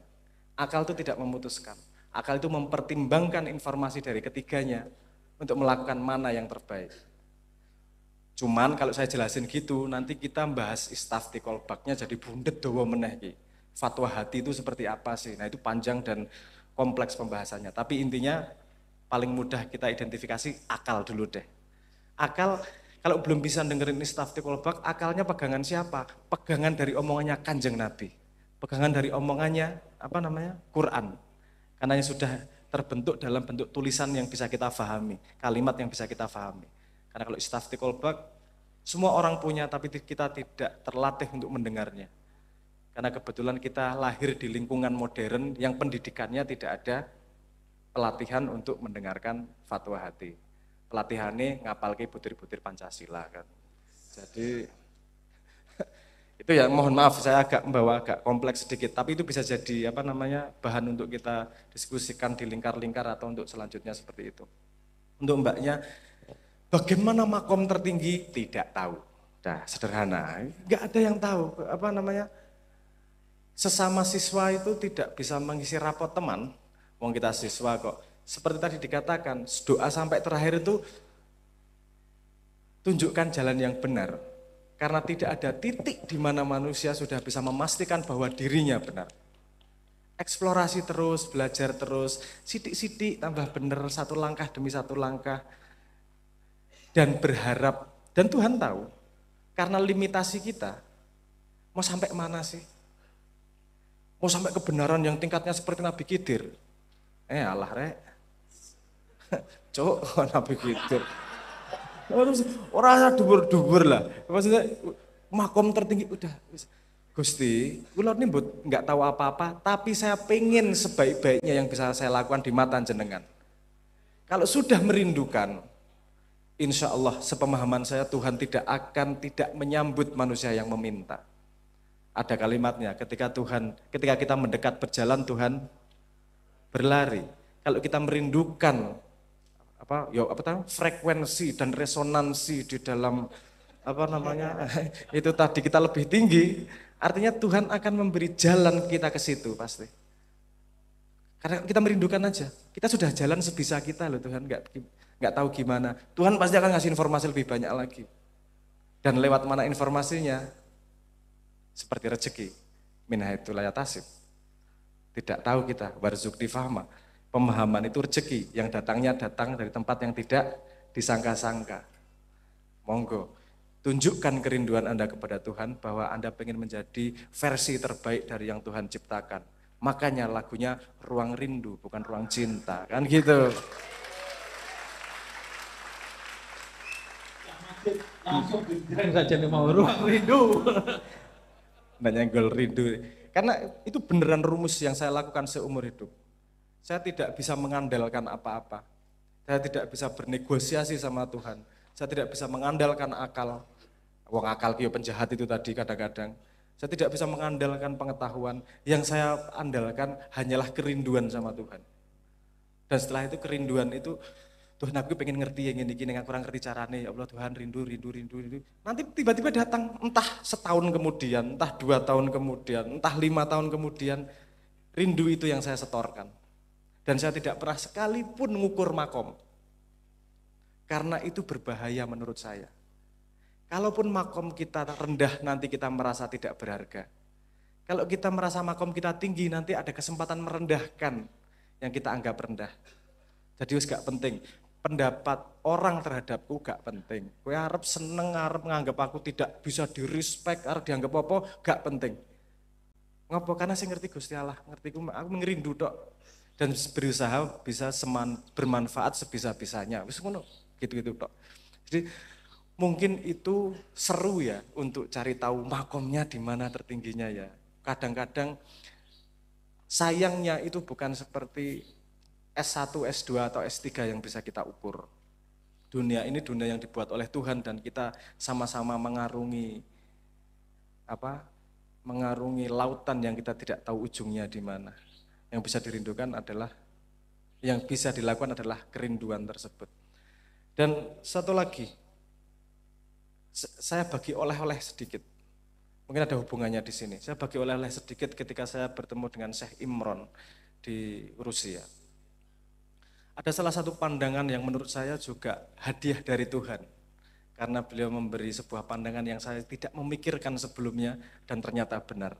Akal itu tidak memutuskan. Akal itu mempertimbangkan informasi dari ketiganya untuk melakukan mana yang terbaik. Cuman kalau saya jelasin gitu, nanti kita bahas istaftikolbaknya jadi bundet dawa meneh. Fatwa hati itu seperti apa sih? Nah itu panjang dan kompleks pembahasannya. Tapi intinya paling mudah kita identifikasi akal dulu deh. Akal kalau belum bisa dengerin istaftikolbak, akalnya pegangan siapa? Pegangan dari omongannya Kanjeng Nabi. Pegangan dari omongannya Quran. Karena sudah terbentuk dalam bentuk tulisan yang bisa kita pahami, kalimat yang bisa kita pahami. Karena kalau istaftikolbak, semua orang punya tapi kita tidak terlatih untuk mendengarnya. Karena kebetulan kita lahir di lingkungan modern yang pendidikannya tidak ada pelatihan untuk mendengarkan fatwa hati. Pelatihannya ngapalke butir-butir Pancasila kan. Jadi itu ya mohon maaf saya agak membawa agak kompleks sedikit, tapi itu bisa jadi bahan untuk kita diskusikan di lingkar-lingkar atau untuk selanjutnya seperti itu. Untuk mbaknya, bagaimana makom tertinggi? Tidak tahu. Dah sederhana. Enggak ada yang tahu. Sesama siswa itu tidak bisa mengisi rapot teman. Wong kita siswa kok. Seperti tadi dikatakan, doa sampai terakhir itu tunjukkan jalan yang benar. Karena tidak ada titik di mana manusia sudah bisa memastikan bahwa dirinya benar. Eksplorasi terus, belajar terus, sidik-sidik tambah benar satu langkah demi satu langkah. Dan berharap, dan Tuhan tahu, karena limitasi kita, mau sampai mana sih? Mau sampai kebenaran yang tingkatnya seperti Nabi Khidir? Alah rek, cok Nabi Khidir. Orang dubur-dubur lah, maksudnya makom tertinggi udah. Gusti, kula ini nggak tahu apa-apa, tapi saya pengen sebaik-baiknya yang bisa saya lakukan di mata jenengan. Kalau sudah merindukan, insya Allah sepemahaman saya Tuhan tidak menyambut manusia yang meminta. Ada kalimatnya, ketika kita mendekat berjalan Tuhan berlari. Kalau kita merindukan frekuensi dan resonansi di dalam itu tadi kita lebih tinggi, artinya Tuhan akan memberi jalan kita ke situ pasti. Karena kita merindukan aja, kita sudah jalan sebisa kita loh Tuhan, nggak tahu gimana. Tuhan pasti akan ngasih informasi lebih banyak lagi. Dan lewat mana informasinya? Seperti rezeki, min haitsu la yahtasib. Tidak tahu kita, warzukni fahma. Pemahaman itu rezeki yang datang dari tempat yang tidak disangka-sangka. Monggo, tunjukkan kerinduan Anda kepada Tuhan bahwa Anda pengen menjadi versi terbaik dari yang Tuhan ciptakan. Makanya lagunya Ruang Rindu, bukan Ruang Cinta, kan gitu. Langsung dibilang saja nih mau Ruang Rindu. Nggak nyenggol rindu. Karena itu beneran rumus yang saya lakukan seumur hidup. Saya tidak bisa mengandalkan apa-apa. Saya tidak bisa bernegosiasi sama Tuhan. Saya tidak bisa mengandalkan akal. Wong akal kyo penjahat itu tadi kadang-kadang. Saya tidak bisa mengandalkan pengetahuan. Yang saya andalkan hanyalah kerinduan sama Tuhan. Dan setelah itu kerinduan itu, Tuhan aku pengen ngerti yang ini, aku kurang ngerti caranya, ya Allah Tuhan rindu. Nanti tiba-tiba datang, entah setahun kemudian, entah 2 tahun kemudian, entah 5 tahun kemudian, rindu itu yang saya setorkan. Dan saya tidak pernah sekalipun mengukur makom. Karena itu berbahaya menurut saya. Kalaupun makom kita rendah, nanti kita merasa tidak berharga. Kalau kita merasa makom kita tinggi, nanti ada kesempatan merendahkan yang kita anggap rendah. Jadi wis gak penting. Pendapat orang terhadapku gak penting. Kowe arep seneng, arep nganggap aku tidak bisa direspek, arep dianggap apa, gak penting. Ngopo? Karena saya ngerti Gusti Allah, ngerti aku ngerindu tok. Dan berusaha bisa bermanfaat sebisa-bisanya. Wis ngono, gitu-gitu tok. Jadi mungkin itu seru ya untuk cari tahu makomnya di mana tertingginya ya. Kadang-kadang sayangnya itu bukan seperti S1, S2 atau S3 yang bisa kita ukur. Dunia ini dunia yang dibuat oleh Tuhan dan kita sama-sama mengarungi lautan yang kita tidak tahu ujungnya di mana. Yang bisa dirindukan adalah, yang bisa dilakukan adalah kerinduan tersebut. Dan satu lagi, saya bagi oleh-oleh sedikit. Mungkin ada hubungannya di sini. Saya bagi oleh-oleh sedikit ketika saya bertemu dengan Syekh Imron di Rusia. Ada salah satu pandangan yang menurut saya juga hadiah dari Tuhan. Karena beliau memberi sebuah pandangan yang saya tidak memikirkan sebelumnya dan ternyata benar.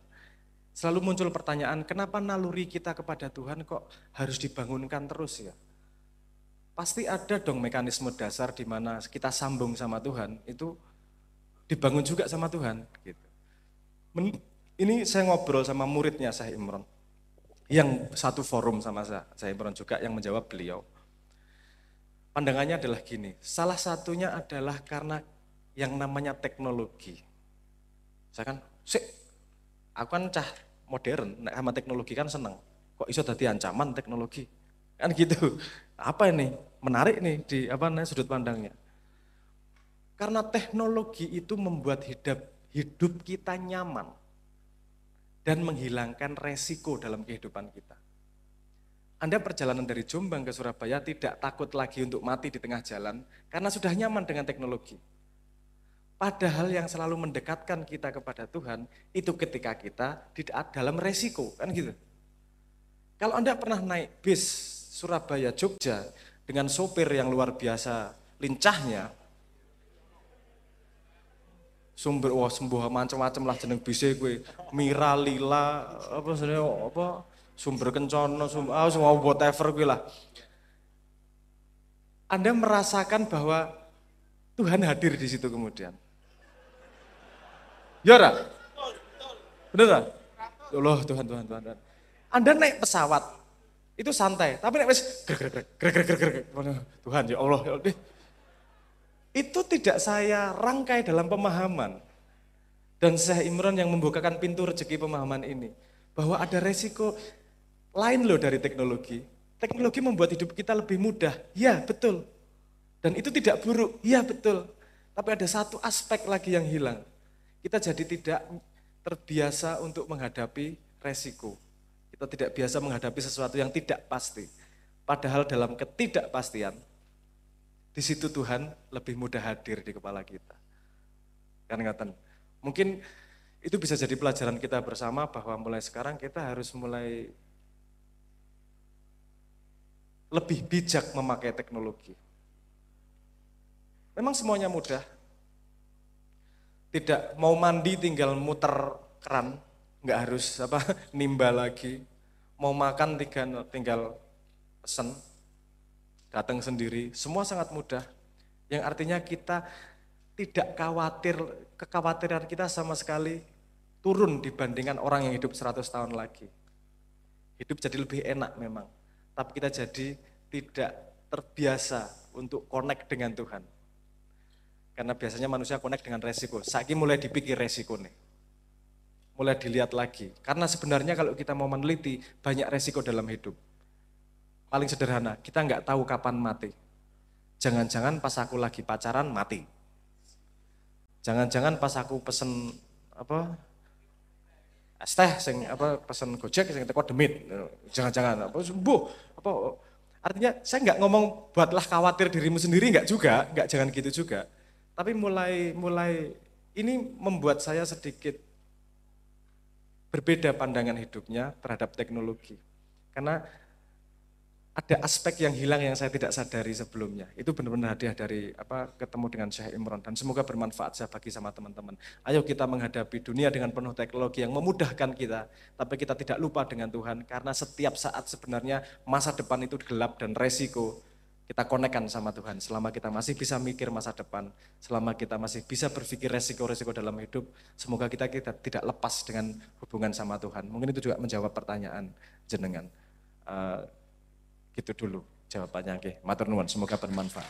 Selalu muncul pertanyaan, kenapa naluri kita kepada Tuhan kok harus dibangunkan terus ya? Pasti ada dong mekanisme dasar di mana kita sambung sama Tuhan, itu dibangun juga sama Tuhan. Gitu. Ini saya ngobrol sama muridnya Syekh Imron. Yang satu forum sama saya Imron juga yang menjawab beliau. Pandangannya adalah gini, salah satunya adalah karena yang namanya teknologi. Saya kan, aku kan cah modern, sama teknologi kan seneng. Kok iso dadi ancaman teknologi? Kan gitu. Apa ini? Menarik nih di sudut pandangnya. Karena teknologi itu membuat hidup kita nyaman. Dan menghilangkan resiko dalam kehidupan kita. Anda perjalanan dari Jombang ke Surabaya tidak takut lagi untuk mati di tengah jalan karena sudah nyaman dengan teknologi. Padahal yang selalu mendekatkan kita kepada Tuhan itu ketika kita tidak dalam resiko, kan gitu. Kalau Anda pernah naik bis Surabaya Jogja dengan sopir yang luar biasa lincahnya, sembuh macam-macam lah jeneng bise gue, Mira Lila sumber kencono semua whatever gue lah. Anda merasakan bahwa Tuhan hadir di situ kemudian. Ya ora? Bener ora? Allah Tuhan. Anda naik pesawat itu santai, tapi naik wis Tuhan ya Allah ya Allah. Itu tidak saya rangkai dalam pemahaman. Dan Syekh Imron yang membukakan pintu rezeki pemahaman ini. Bahwa ada resiko lain loh dari teknologi. Teknologi membuat hidup kita lebih mudah. Ya betul. Dan itu tidak buruk. Ya betul. Tapi ada satu aspek lagi yang hilang. Kita jadi tidak terbiasa untuk menghadapi resiko. Kita tidak biasa menghadapi sesuatu yang tidak pasti. Padahal dalam ketidakpastian, di situ Tuhan lebih mudah hadir di kepala kita. Kan ngaten. Mungkin itu bisa jadi pelajaran kita bersama bahwa mulai sekarang kita harus mulai lebih bijak memakai teknologi. Memang semuanya mudah. Tidak mau mandi tinggal muter keran, nggak harus nimba lagi. Mau makan tinggal pesen. Datang sendiri, semua sangat mudah. Yang artinya kita tidak khawatir, kekhawatiran kita sama sekali turun dibandingkan orang yang hidup 100 tahun lagi. Hidup jadi lebih enak memang. Tapi kita jadi tidak terbiasa untuk connect dengan Tuhan. Karena biasanya manusia connect dengan resiko. Saiki mulai dipikir resiko nih. Mulai dilihat lagi. Karena sebenarnya kalau kita mau meneliti, banyak resiko dalam hidup. Paling sederhana, kita nggak tahu kapan mati. Jangan-jangan pas aku lagi pacaran mati. Jangan-jangan pas aku pesen es teh, pesen Gojek, sing teko demit. Jangan-jangan artinya saya nggak ngomong buatlah khawatir dirimu sendiri, nggak jangan gitu juga. Tapi mulai ini membuat saya sedikit berbeda pandangan hidupnya terhadap teknologi. Karena ada aspek yang hilang yang saya tidak sadari sebelumnya. Itu benar-benar hadiah dari ketemu dengan Syekh Imron, dan semoga bermanfaat saya bagi sama teman-teman. Ayo kita menghadapi dunia dengan penuh teknologi yang memudahkan kita, tapi kita tidak lupa dengan Tuhan, karena setiap saat sebenarnya masa depan itu gelap dan resiko. Kita konekkan sama Tuhan, selama kita masih bisa mikir masa depan, selama kita masih bisa berpikir resiko-resiko dalam hidup, semoga kita tidak lepas dengan hubungan sama Tuhan. Mungkin itu juga menjawab pertanyaan jenengan. Gitu dulu jawabannya. Matur nuwun, semoga bermanfaat.